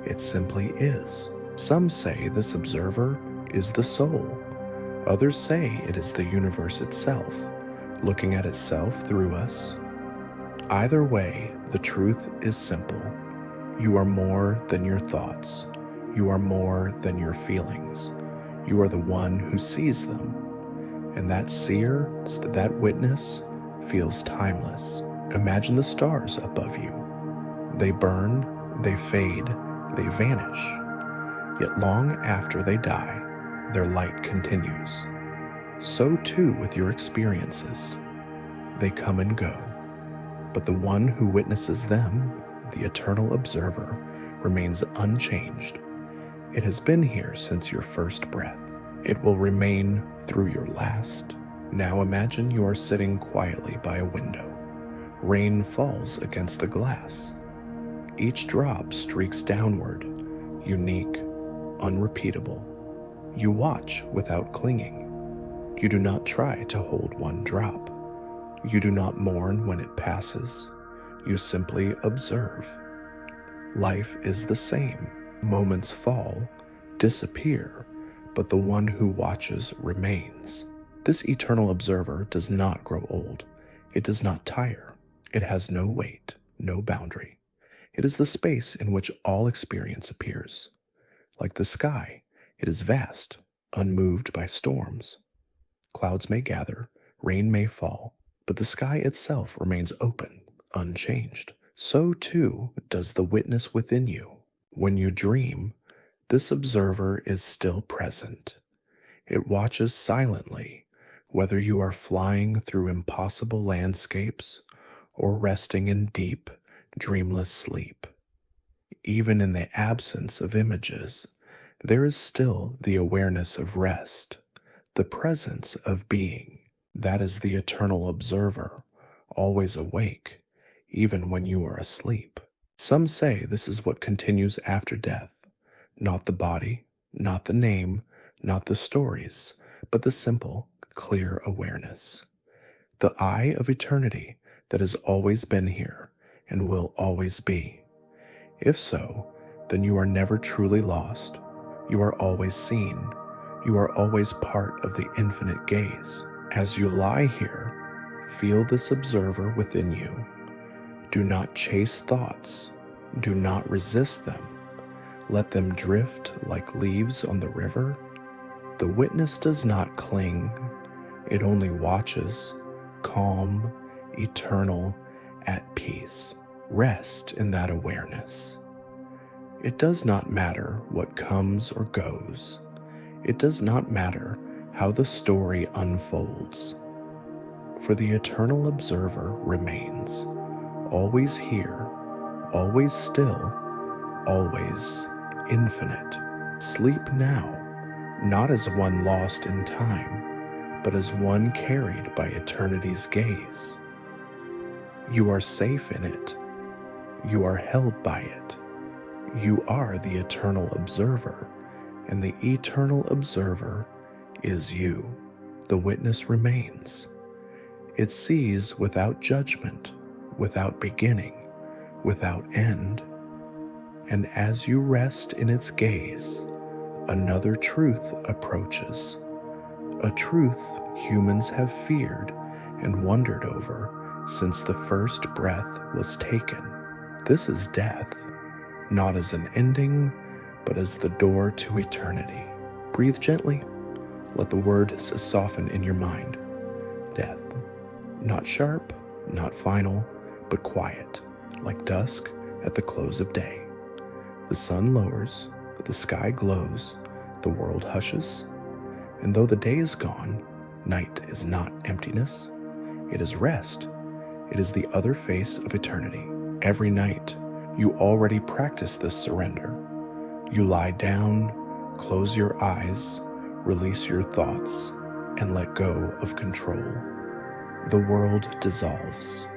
It simply is. Some say this observer is the soul. Others say it is the universe itself, looking at itself through us. Either way, the truth is simple. You are more than your thoughts. You are more than your feelings. You are the one who sees them. And that seer, that witness, feels timeless. Imagine the stars above you. They burn, they fade, they vanish. Yet long after they die, their light continues. So too with your experiences. They come and go, but the one who witnesses them, the eternal observer, remains unchanged. It has been here since your first breath. It will remain through your last. Now imagine you are sitting quietly by a window. Rain falls against the glass. Each drop streaks downward, unique, unrepeatable. You watch without clinging. You do not try to hold one drop. You do not mourn when it passes. You simply observe. Life is the same. Moments fall, disappear, but the one who watches remains. This eternal observer does not grow old. It does not tire. It has no weight, no boundary. It is the space in which all experience appears. Like the sky, it is vast, unmoved by storms. Clouds may gather, rain may fall, but the sky itself remains open, unchanged. So too does the witness within you. When you dream, this observer is still present. It watches silently, whether you are flying through impossible landscapes or resting in deep, dreamless sleep. Even in the absence of images, there is still the awareness of rest, the presence of being. That is the eternal observer, always awake, even when you are asleep. Some say this is what continues after death, not the body, not the name, not the stories, but the simple, clear awareness. The eye of eternity that has always been here and will always be. If so, then you are never truly lost. You are always seen. You are always part of the infinite gaze. As you lie here, feel this observer within you. Do not chase thoughts. Do not resist them. Let them drift like leaves on the river. The witness does not cling. It only watches, calm, eternal, at peace. Rest in that awareness. It does not matter what comes or goes. It does not matter how the story unfolds. For the eternal observer remains, always here, always still, always infinite. Sleep now, not as one lost in time, but as one carried by eternity's gaze. You are safe in it. You are held by it. You are the eternal observer, and the eternal observer is you. The witness remains. It sees without judgment, without beginning, without end. And as you rest in its gaze, another truth approaches. A truth humans have feared and wondered over since the first breath was taken. This is death, not as an ending, but as the door to eternity. Breathe gently. Let the words soften in your mind. Death. Not sharp, not final, but quiet, like dusk at the close of day. The sun lowers, the sky glows, the world hushes, and though the day is gone, night is not emptiness. It is rest. It is the other face of eternity. Every night, you already practice this surrender. You lie down, close your eyes, release your thoughts, and let go of control. The world dissolves.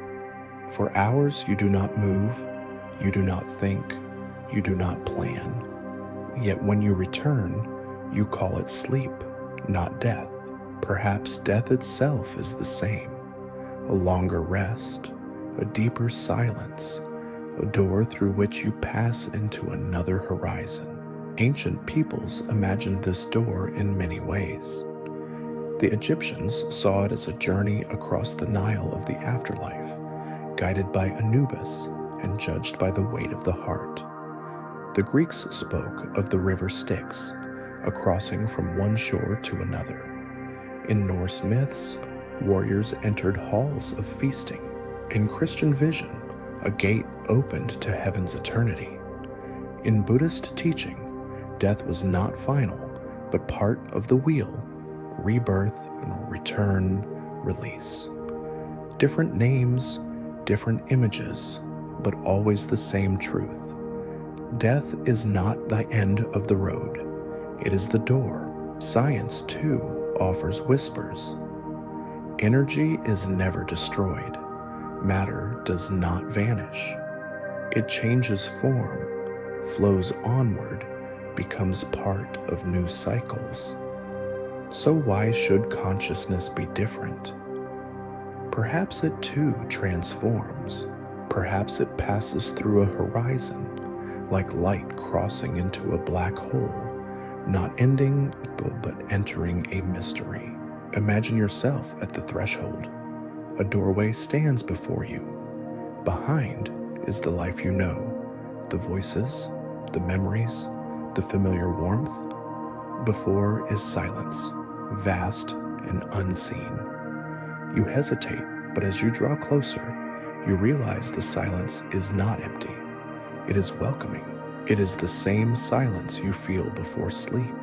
For hours you do not move, you do not think, you do not plan. Yet when you return, you call it sleep, not death. Perhaps death itself is the same. A longer rest, a deeper silence, a door through which you pass into another horizon. Ancient peoples imagined this door in many ways. The Egyptians saw it as a journey across the Nile of the afterlife, guided by Anubis and judged by the weight of the heart. The Greeks spoke of the river Styx, a crossing from one shore to another. In Norse myths, warriors entered halls of feasting. In Christian vision, a gate opened to heaven's eternity. In Buddhist teaching, death was not final, but part of the wheel, rebirth and return, release. Different names, different images, but always the same truth. Death is not the end of the road. It is the door. Science, too, offers whispers. Energy is never destroyed. Matter does not vanish. It changes form, flows onward, becomes part of new cycles. So why should consciousness be different? Perhaps it too transforms. Perhaps it passes through a horizon, like light crossing into a black hole, not ending but entering a mystery. Imagine yourself at the threshold. A doorway stands before you. Behind is the life you know, the voices, the memories, the familiar warmth. Before is silence, vast and unseen. You hesitate, but as you draw closer, you realize the silence is not empty. It is welcoming. It is the same silence you feel before sleep,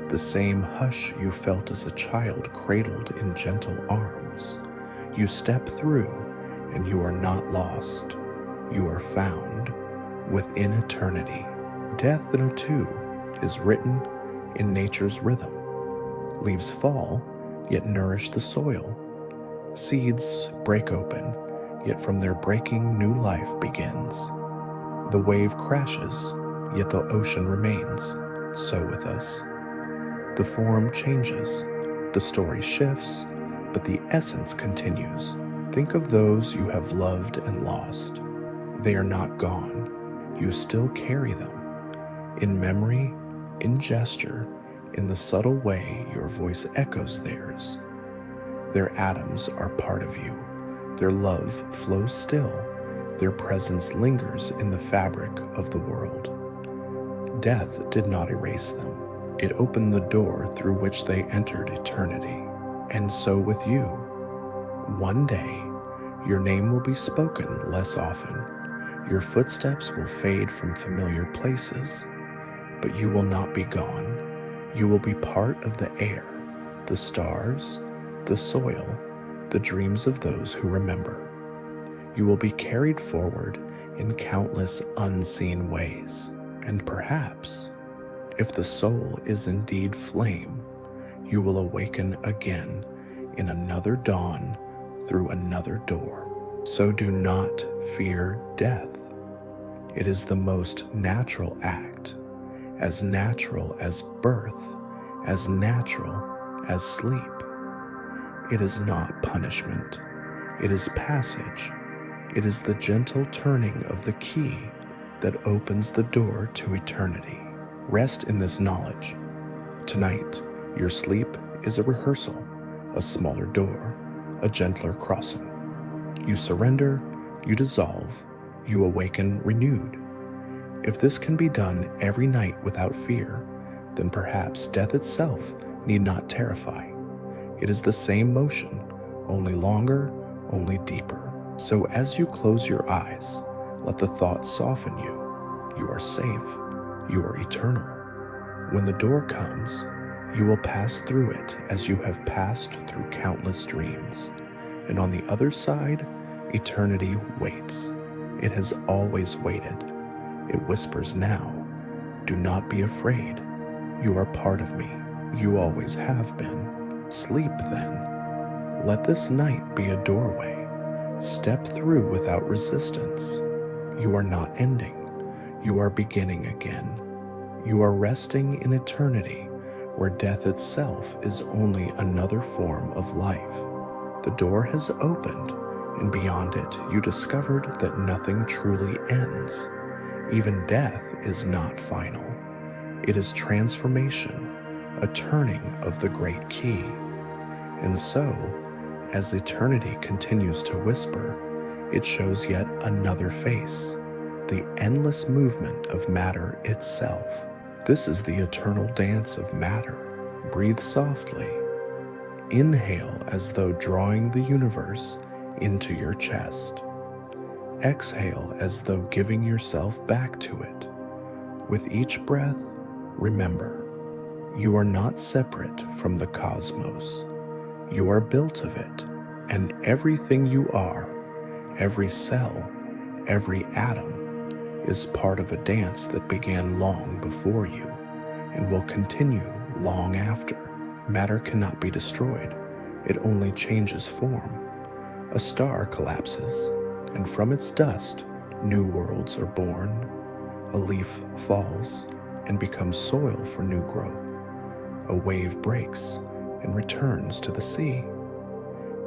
the same hush you felt as a child cradled in gentle arms. You step through, and you are not lost. You are found within eternity. Death, too, is written in nature's rhythm. Leaves fall, yet nourish the soil. Seeds break open, yet from their breaking new life begins. The wave crashes, yet the ocean remains. So with us. The form changes, the story shifts, but the essence continues. Think of those you have loved and lost. They are not gone. You still carry them. In memory, in gesture, in the subtle way your voice echoes theirs. Their atoms are part of you. Their love flows still. Their presence lingers in the fabric of the world. Death did not erase them. It opened the door through which they entered eternity. And so with you. One day, your name will be spoken less often. Your footsteps will fade from familiar places. But you will not be gone. You will be part of the air, the stars, the soil, the dreams of those who remember. You will be carried forward in countless unseen ways. And perhaps, if the soul is indeed flame, you will awaken again in another dawn through another door. So do not fear death. It is the most natural act, as natural as birth, as natural as sleep. It is not punishment. It is passage. It is the gentle turning of the key that opens the door to eternity. Rest in this knowledge. Tonight, your sleep is a rehearsal, a smaller door, a gentler crossing. You surrender, you dissolve, you awaken renewed. If this can be done every night without fear, then perhaps death itself need not terrify. It is the same motion, only longer, only deeper. So as you close your eyes, let the thought soften you. You are safe. You are eternal. When the door comes, you will pass through it as you have passed through countless dreams. And on the other side, eternity waits. It has always waited. It whispers now, do not be afraid. You are part of me. You always have been. Sleep then. Let this night be a doorway. Step through without resistance. You are not ending. You are beginning again. You are resting in eternity, where death itself is only another form of life. The door has opened, and beyond it you discovered that nothing truly ends. Even death is not final. It is transformation, a turning of the great key. And so, as eternity continues to whisper, it shows yet another face, the endless movement of matter itself. This is the eternal dance of matter. Breathe softly. Inhale as though drawing the universe into your chest. Exhale as though giving yourself back to it. With each breath, remember, You are not separate from the cosmos. You are built of it, and everything you are, every cell, every atom, is part of a dance that began long before you and will continue long after. Matter cannot be destroyed. It only changes form. A star collapses, and from its dust, new worlds are born. A leaf falls and becomes soil for new growth. A wave breaks and returns to the sea.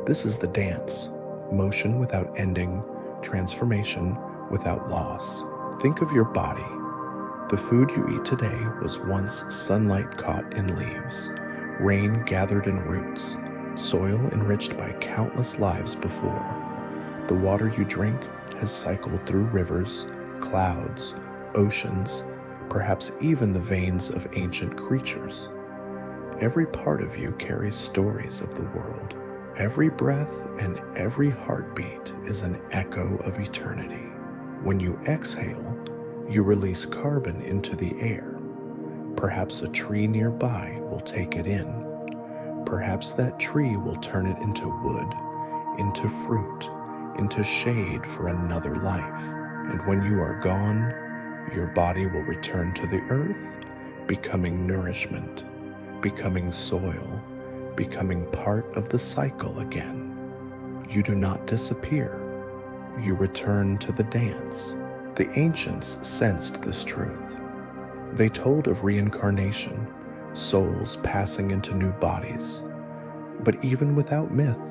This is the dance, motion without ending, transformation without loss. Think of your body. The food you eat today was once sunlight caught in leaves, rain gathered in roots, soil enriched by countless lives before. The water you drink has cycled through rivers, clouds, oceans, perhaps even the veins of ancient creatures. Every part of you carries stories of the world. Every breath and every heartbeat is an echo of eternity. When you exhale, you release carbon into the air. Perhaps a tree nearby will take it in. Perhaps that tree will turn it into wood, into fruit, into shade for another life. And when you are gone, your body will return to the earth, becoming nourishment, becoming soil, becoming part of the cycle again. You do not disappear. You return to the dance. The ancients sensed this truth. They told of reincarnation, souls passing into new bodies. But even without myth,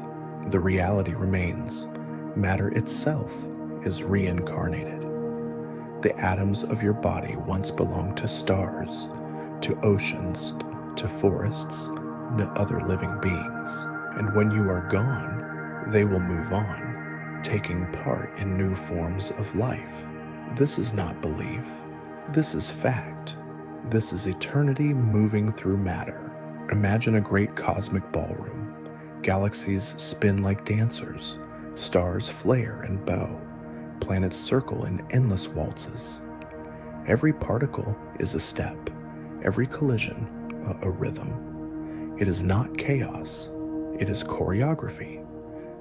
the reality remains. Matter itself is reincarnated. The atoms of your body once belonged to stars, to oceans, to forests, to other living beings. And when you are gone, they will move on, taking part in new forms of life. This is not belief. This is fact. This is eternity moving through matter. Imagine a great cosmic ballroom. Galaxies spin like dancers. Stars flare and bow. Planets circle in endless waltzes. Every particle is a step. Every collision, a rhythm. It is not chaos. It is choreography.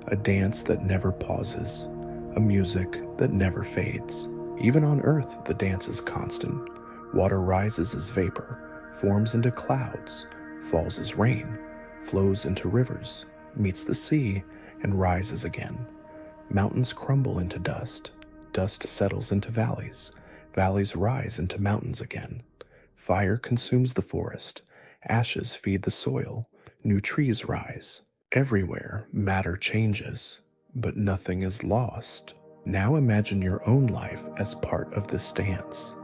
A dance that never pauses. A music that never fades. Even on Earth, the dance is constant. Water rises as vapor, forms into clouds, falls as rain, flows into rivers, meets the sea, and rises again. Mountains crumble into dust. Dust settles into valleys. Valleys rise into mountains again. Fire consumes the forest. Ashes feed the soil. New trees rise. Everywhere, matter changes, but nothing is lost. Now imagine your own life as part of this dance.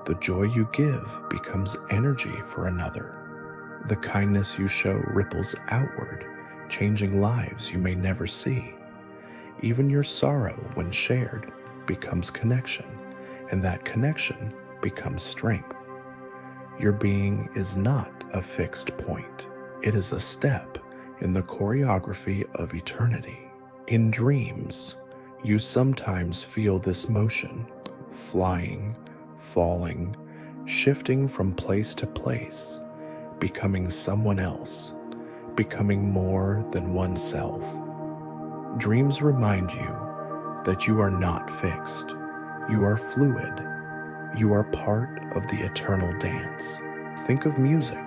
The joy you give becomes energy for another. The kindness you show ripples outward, changing lives you may never see. Even your sorrow, when shared, becomes connection, and that connection becomes strength. Your being is not a fixed point. It is a step in the choreography of eternity. In dreams, you sometimes feel this motion, flying, falling, shifting from place to place, becoming someone else, becoming more than oneself. Dreams remind you that you are not fixed. You are fluid. You are part of the eternal dance. Think of music.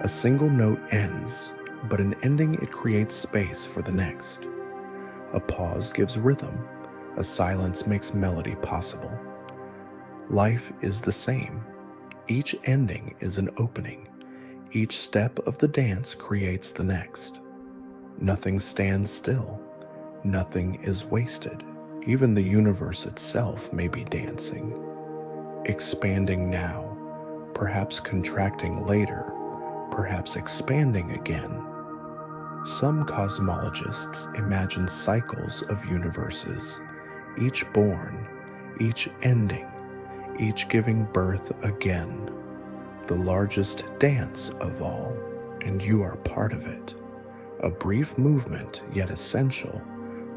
A single note ends, but in ending it creates space for the next. A pause gives rhythm. A silence makes melody possible. Life is the same. Each ending is an opening. Each step of the dance creates the next. Nothing stands still. Nothing is wasted. Even the universe itself may be dancing. Expanding now, perhaps contracting later, perhaps expanding again. Some cosmologists imagine cycles of universes, each born, each ending, each giving birth again. The largest dance of all, and you are part of it. A brief movement, yet essential,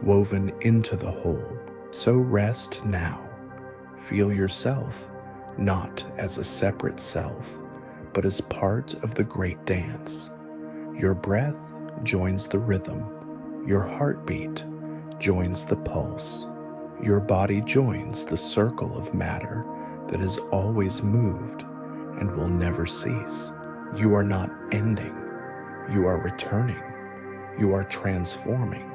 woven into the whole. So rest now. Feel yourself, not as a separate self, but as part of the great dance. Your breath joins the rhythm. Your heartbeat joins the pulse. Your body joins the circle of matter that has always moved and will never cease. You are not ending. You are returning. You are transforming.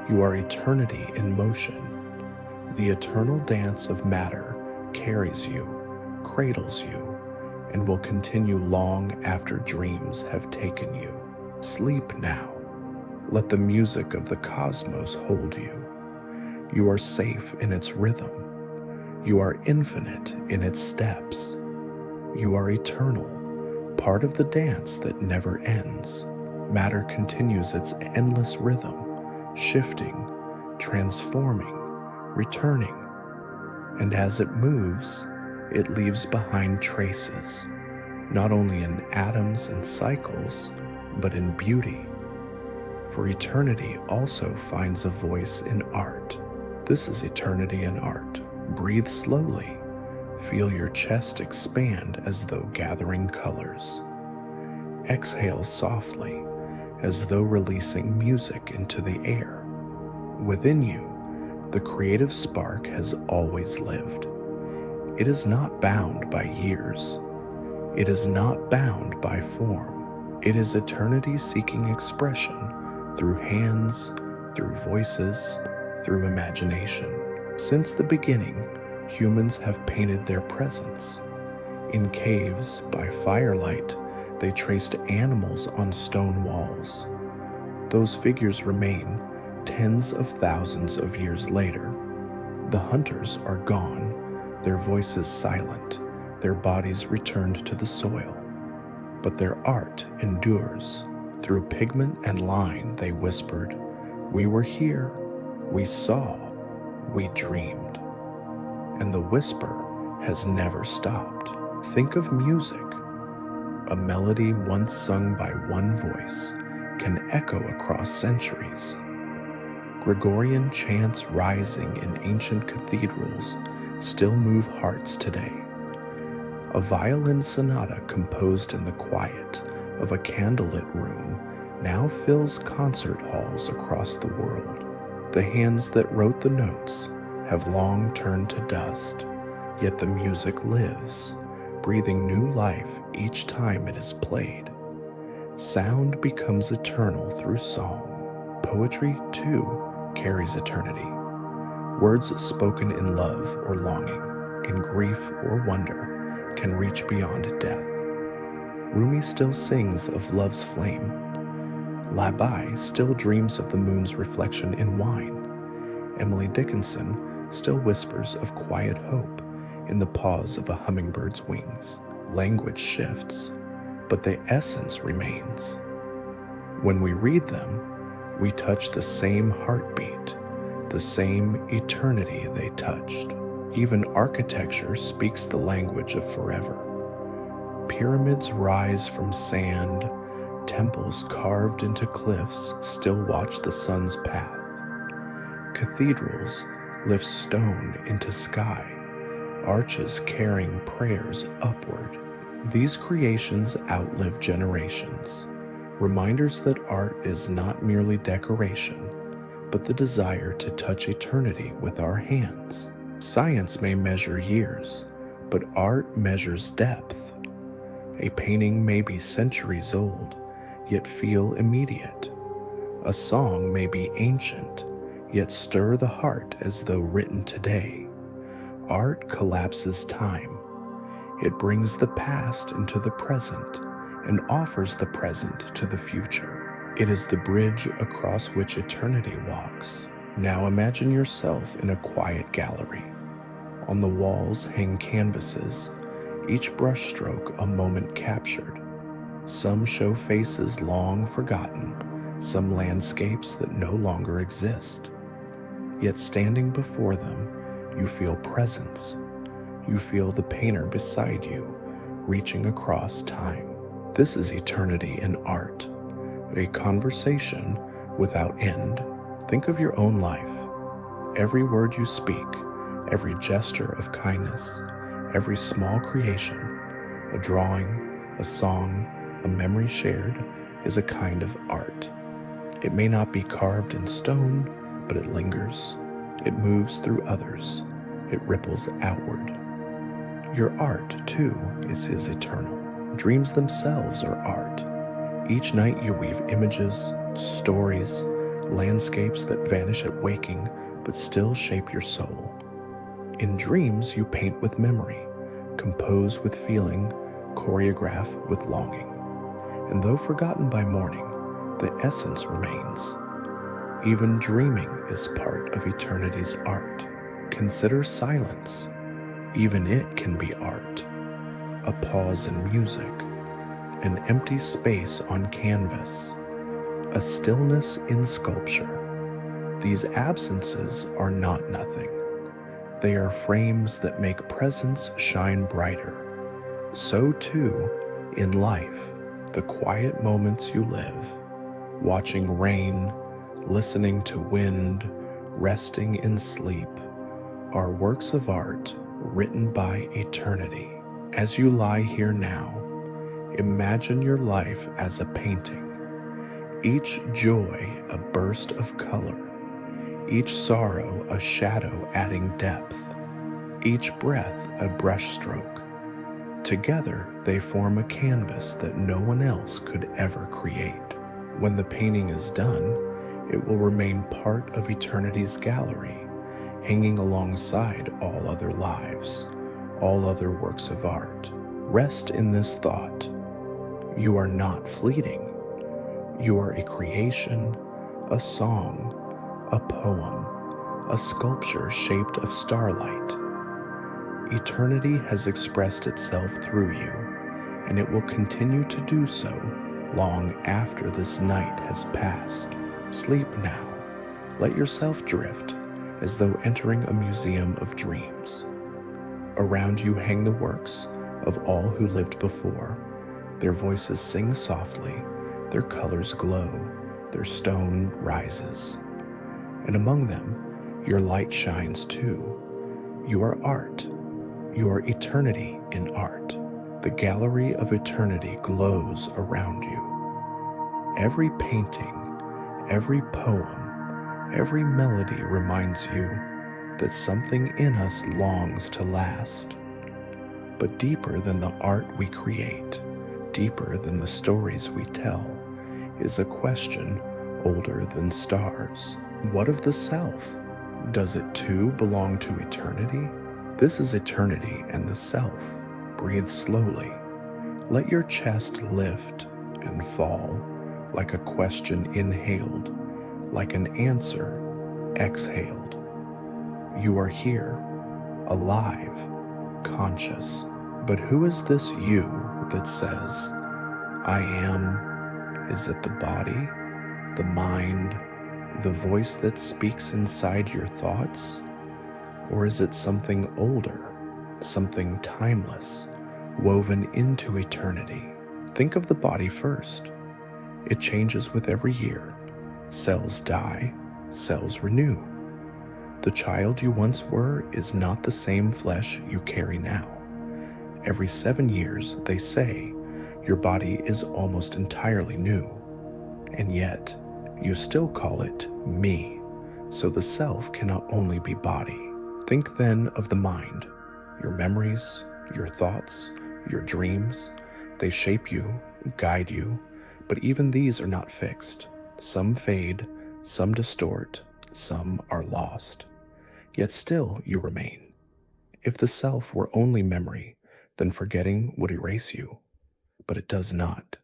You are eternity in motion. The eternal dance of matter carries you, cradles you, and will continue long after dreams have taken you. Sleep now. Let the music of the cosmos hold you. You are safe in its rhythm. You are infinite in its steps. You are eternal, part of the dance that never ends. Matter continues its endless rhythm, shifting, transforming, returning. And as it moves, it leaves behind traces, not only in atoms and cycles, but in beauty. For eternity also finds a voice in art. This is eternity in art. Breathe slowly. Feel your chest expand as though gathering colors. Exhale softly, as though releasing music into the air. Within you, the creative spark has always lived. It is not bound by years. It is not bound by form. It is eternity seeking expression through hands, through voices, through imagination. Since the beginning, humans have painted their presence. In caves, by firelight, they traced animals on stone walls. Those figures remain tens of thousands of years later. The hunters are gone, their voices silent, their bodies returned to the soil. But their art endures. Through pigment and line they whispered, "We were here, we saw, we dreamed." And the whisper has never stopped. Think of music. A melody once sung by one voice can echo across centuries. Gregorian chants rising in ancient cathedrals still move hearts today. A violin sonata composed in the quiet of a candlelit room now fills concert halls across the world. The hands that wrote the notes have long turned to dust, yet the music lives, breathing new life each time it is played. Sound becomes eternal through song. Poetry, too, carries eternity. Words spoken in love or longing, in grief or wonder, can reach beyond death. Rumi still sings of love's flame. Labai still dreams of the moon's reflection in wine. Emily Dickinson still whispers of quiet hope in the pause of a hummingbird's wings. Language shifts, but the essence remains. When we read them, we touch the same heartbeat, the same eternity they touched. Even architecture speaks the language of forever. Pyramids rise from sand, temples carved into cliffs still watch the sun's path. Cathedrals lift stone into sky, arches carrying prayers upward. These creations outlive generations, reminders that art is not merely decoration, but the desire to touch eternity with our hands. Science may measure years, but art measures depth. A painting may be centuries old, yet feel immediate. A song may be ancient, yet stir the heart as though written today. Art collapses time. It brings the past into the present and offers the present to the future. It is the bridge across which eternity walks. Now imagine yourself in a quiet gallery. On the walls hang canvases, each brushstroke a moment captured. Some show faces long forgotten, some landscapes that no longer exist. Yet standing before them, you feel presence. You feel the painter beside you, reaching across time. This is eternity in art, a conversation without end. Think of your own life. Every word you speak, every gesture of kindness, every small creation, a drawing, A song, a memory shared, is a kind of art. It may not be carved in stone, but it lingers. It moves through others. It ripples outward. Your art, too, is eternal. Dreams themselves are art. Each night you weave images, stories, landscapes that vanish at waking but still shape your soul. In dreams you paint with memory, compose with feeling, choreograph with longing. And though forgotten by morning, the essence remains. Even dreaming is part of eternity's art. Consider silence. Even it can be art. A pause in music, an empty space on canvas, a stillness in sculpture. These absences are not nothing. They are frames that make presence shine brighter. So too, in life, the quiet moments you live, watching rain, listening to wind, resting in sleep, are works of art written by eternity. As you lie here now, imagine your life as a painting. Each joy a burst of color, each sorrow a shadow adding depth, each breath a brushstroke. Together they form a canvas that no one else could ever create. When the painting is done, it will remain part of eternity's gallery, hanging alongside all other lives, all other works of art. Rest in this thought. You are not fleeting. You are a creation, a song, a poem, a sculpture shaped of starlight. Eternity has expressed itself through you, and it will continue to do so long after this night has passed. Sleep now. Let yourself drift as though entering a museum of dreams. Around you hang the works of all who lived before. Their voices sing softly, their colors glow, their stone rises. And among them, your light shines too. You are art. You are eternity in art. The gallery of eternity glows around you. Every painting, every poem, every melody reminds you that something in us longs to last. But deeper than the art we create, deeper than the stories we tell, is a question older than stars. What of the self? Does it too belong to eternity? This is eternity and the self. Breathe slowly. Let your chest lift and fall like a question inhaled, like an answer exhaled. You are here, alive, conscious. But who is this you that says, I am? Is it the body, the mind, the voice that speaks inside your thoughts? Or is it something older, something timeless, woven into eternity? Think of the body first. It changes with every year. Cells die, cells renew. The child you once were is not the same flesh you carry now. Every 7 years, they say, your body is almost entirely new. And yet, you still call it me, so the self cannot only be body. Think then of the mind, your memories, your thoughts, your dreams. They shape you, guide you, but even these are not fixed. Some fade, some distort, some are lost. Yet still you remain. If the self were only memory, then forgetting would erase you. But it does not.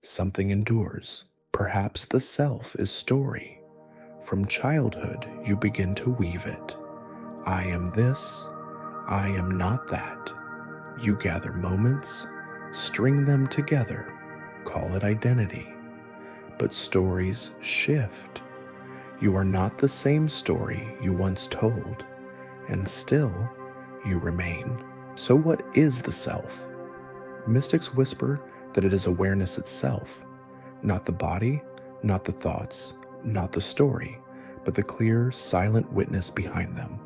Something endures. Perhaps the self is story. From childhood you begin to weave it. I am this, I am not that. You gather moments, string them together, call it identity. But stories shift. You are not the same story you once told, and still you remain. So what is the self? Mystics whisper that it is awareness itself, not the body, not the thoughts, not the story, but the clear, silent witness behind them.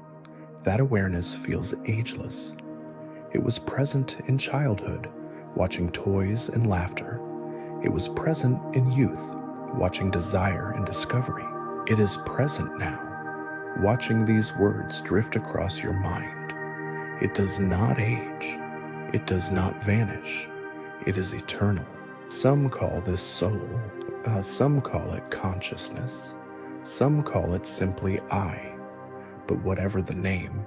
That awareness feels ageless. It was present in childhood, watching toys and laughter. It was present in youth, watching desire and discovery. It is present now, watching these words drift across your mind. It does not age. It does not vanish. It is eternal. Some call this soul. Some call it consciousness. Some call it simply I. But whatever the name,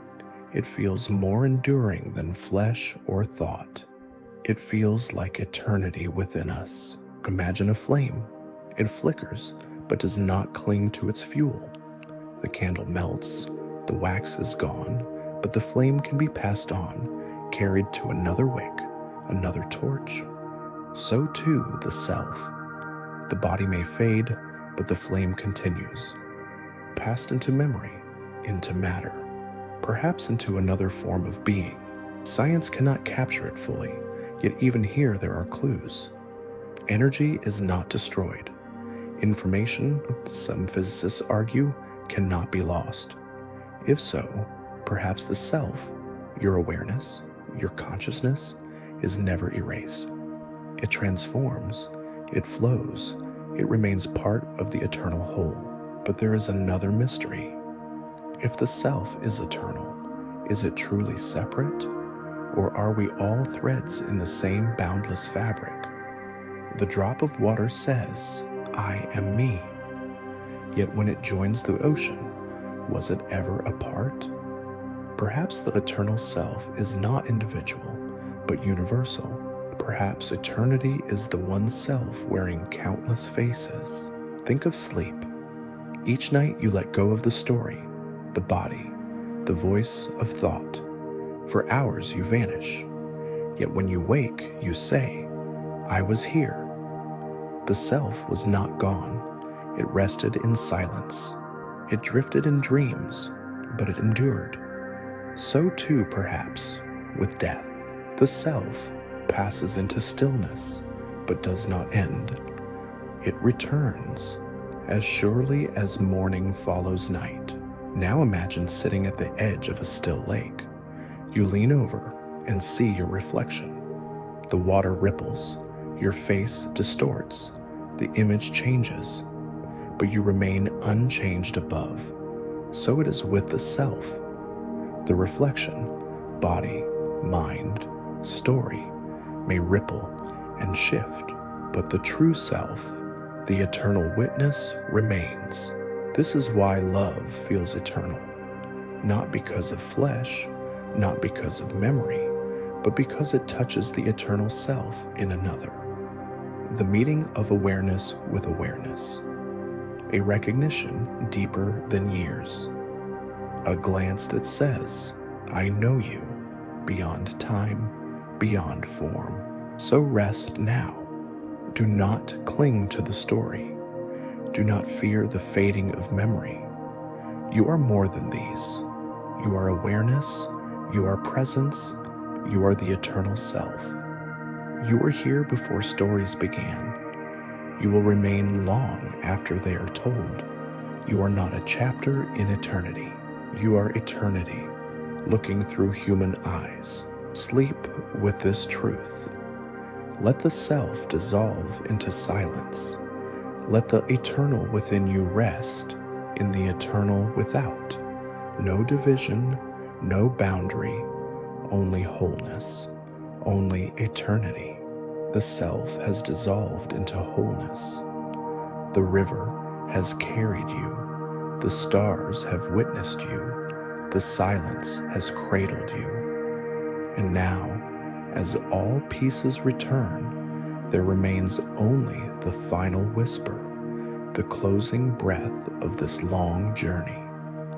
it feels more enduring than flesh or thought. It feels like eternity within us. Imagine a flame. It flickers, but does not cling to its fuel. The candle melts, the wax is gone, but the flame can be passed on, carried to another wick, another torch. So too the self. The body may fade, but the flame continues, passed into memory, into matter, perhaps into another form of being. Science cannot capture it fully, yet even here there are clues. Energy is not destroyed. Information, some physicists argue, cannot be lost. If so, perhaps the self, your awareness, your consciousness, is never erased. It transforms, it flows, it remains part of the eternal whole. But there is another mystery. If the self is eternal, is it truly separate? Or are we all threads in the same boundless fabric? The drop of water says, I am me. Yet when it joins the ocean, was it ever apart? Perhaps the eternal self is not individual, but universal. Perhaps eternity is the one self wearing countless faces. Think of sleep. Each night you let go of the story, the body, the voice of thought. For hours you vanish. Yet when you wake, you say, I was here. The self was not gone. It rested in silence. It drifted in dreams, but it endured. So too, perhaps, with death. The self passes into stillness, but does not end. It returns, as surely as morning follows night. Now imagine sitting at the edge of a still lake. You lean over and see your reflection. The water ripples, your face distorts, the image changes, but you remain unchanged above. So it is with the self. The reflection, body, mind, story, may ripple and shift, but the true self, the eternal witness, remains. This is why love feels eternal, not because of flesh, not because of memory, but because it touches the eternal self in another. The meeting of awareness with awareness, a recognition deeper than years, a glance that says, I know you, beyond time, beyond form. So rest now. Do not cling to the story. Do not fear the fading of memory. You are more than these. You are awareness, you are presence, you are the eternal self. You were here before stories began. You will remain long after they are told. You are not a chapter in eternity. You are eternity, looking through human eyes. Sleep with this truth. Let the self dissolve into silence. Let the eternal within you rest in the eternal without. No division, no boundary, only wholeness, only eternity. The self has dissolved into wholeness. The river has carried you. The stars have witnessed you. The silence has cradled you. And now, as all pieces return, there remains only the final whisper, the closing breath of this long journey.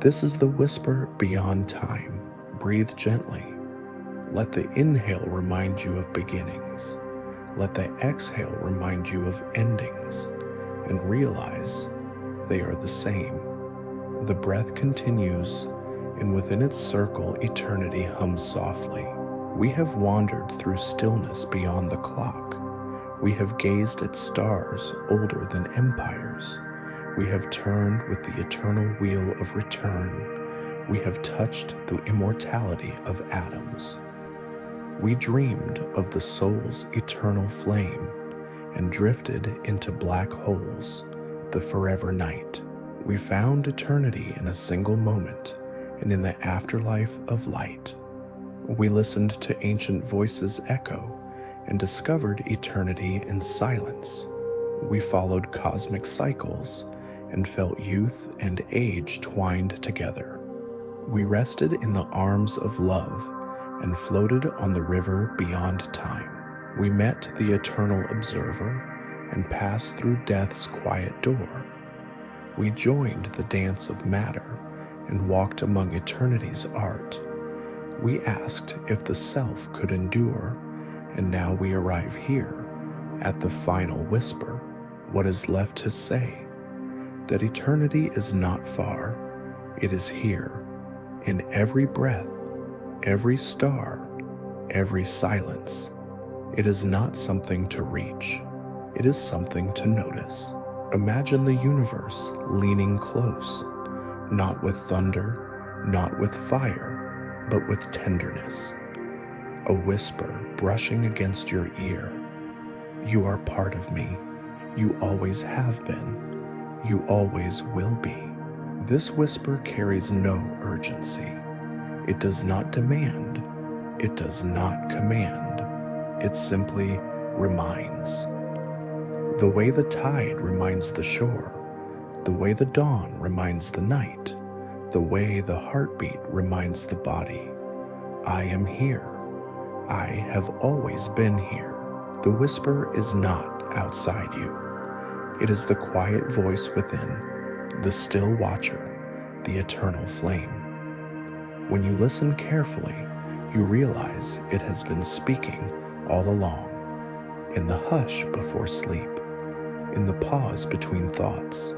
This is the whisper beyond time. Breathe gently. Let the inhale remind you of beginnings. Let the exhale remind you of endings, and realize they are the same. The breath continues, and within its circle, eternity hums softly. We have wandered through stillness beyond the clock. We have gazed at stars older than empires. We have turned with the eternal wheel of return. We have touched the immortality of atoms. We dreamed of the soul's eternal flame and drifted into black holes, the forever night. We found eternity in a single moment and in the afterlife of light. We listened to ancient voices echo and discovered eternity in silence. We followed cosmic cycles and felt youth and age twined together. We rested in the arms of love and floated on the river beyond time. We met the eternal observer and passed through death's quiet door. We joined the dance of matter and walked among eternity's art. We asked if the self could endure, and now we arrive here at the final whisper. What is left to say? That eternity is not far, it is here, in every breath, every star, every silence. It is not something to reach, it is something to notice. Imagine the universe leaning close, not with thunder, not with fire, but with tenderness. A whisper brushing against your ear. You are part of me. You always have been. You always will be. This whisper carries no urgency. It does not demand. It does not command. It simply reminds. The way the tide reminds the shore, the way the dawn reminds the night, the way the heartbeat reminds the body. I am here. I have always been here. The whisper is not outside you. It is the quiet voice within, the still watcher, the eternal flame. When you listen carefully, you realize it has been speaking all along, in the hush before sleep, in the pause between thoughts,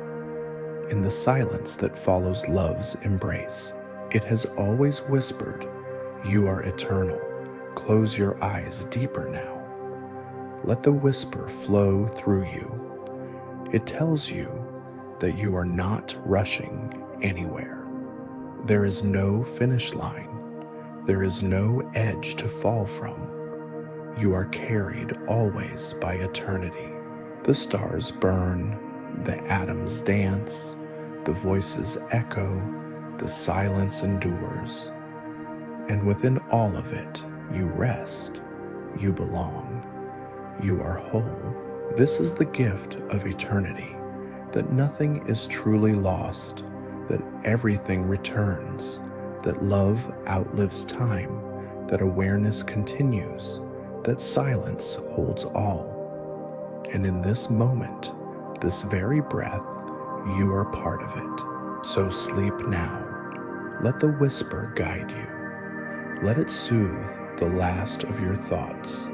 in the silence that follows love's embrace. It has always whispered, "You are eternal. Close your eyes deeper now." Let the whisper flow through you. It tells you that you are not rushing anywhere. There is no finish line. There is no edge to fall from. You are carried always by eternity. The stars burn, the atoms dance, the voices echo, the silence endures. And within all of it, you rest, you belong, you are whole. This is the gift of eternity, that nothing is truly lost, that everything returns, that love outlives time, that awareness continues, that silence holds all. And in this moment, this very breath, you are part of it. So sleep now. Let the whisper guide you. Let it soothe the last of your thoughts.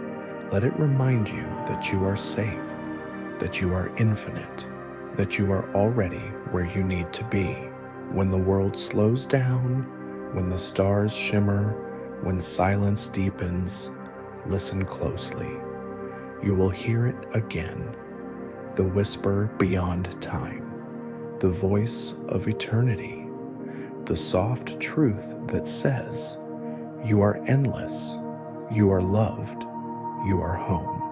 Let it remind you that you are safe, that you are infinite, that you are already where you need to be. When the world slows down, when the stars shimmer, when silence deepens, listen closely. You will hear it again, the whisper beyond time, the voice of eternity, the soft truth that says, you are endless, you are loved, you are home.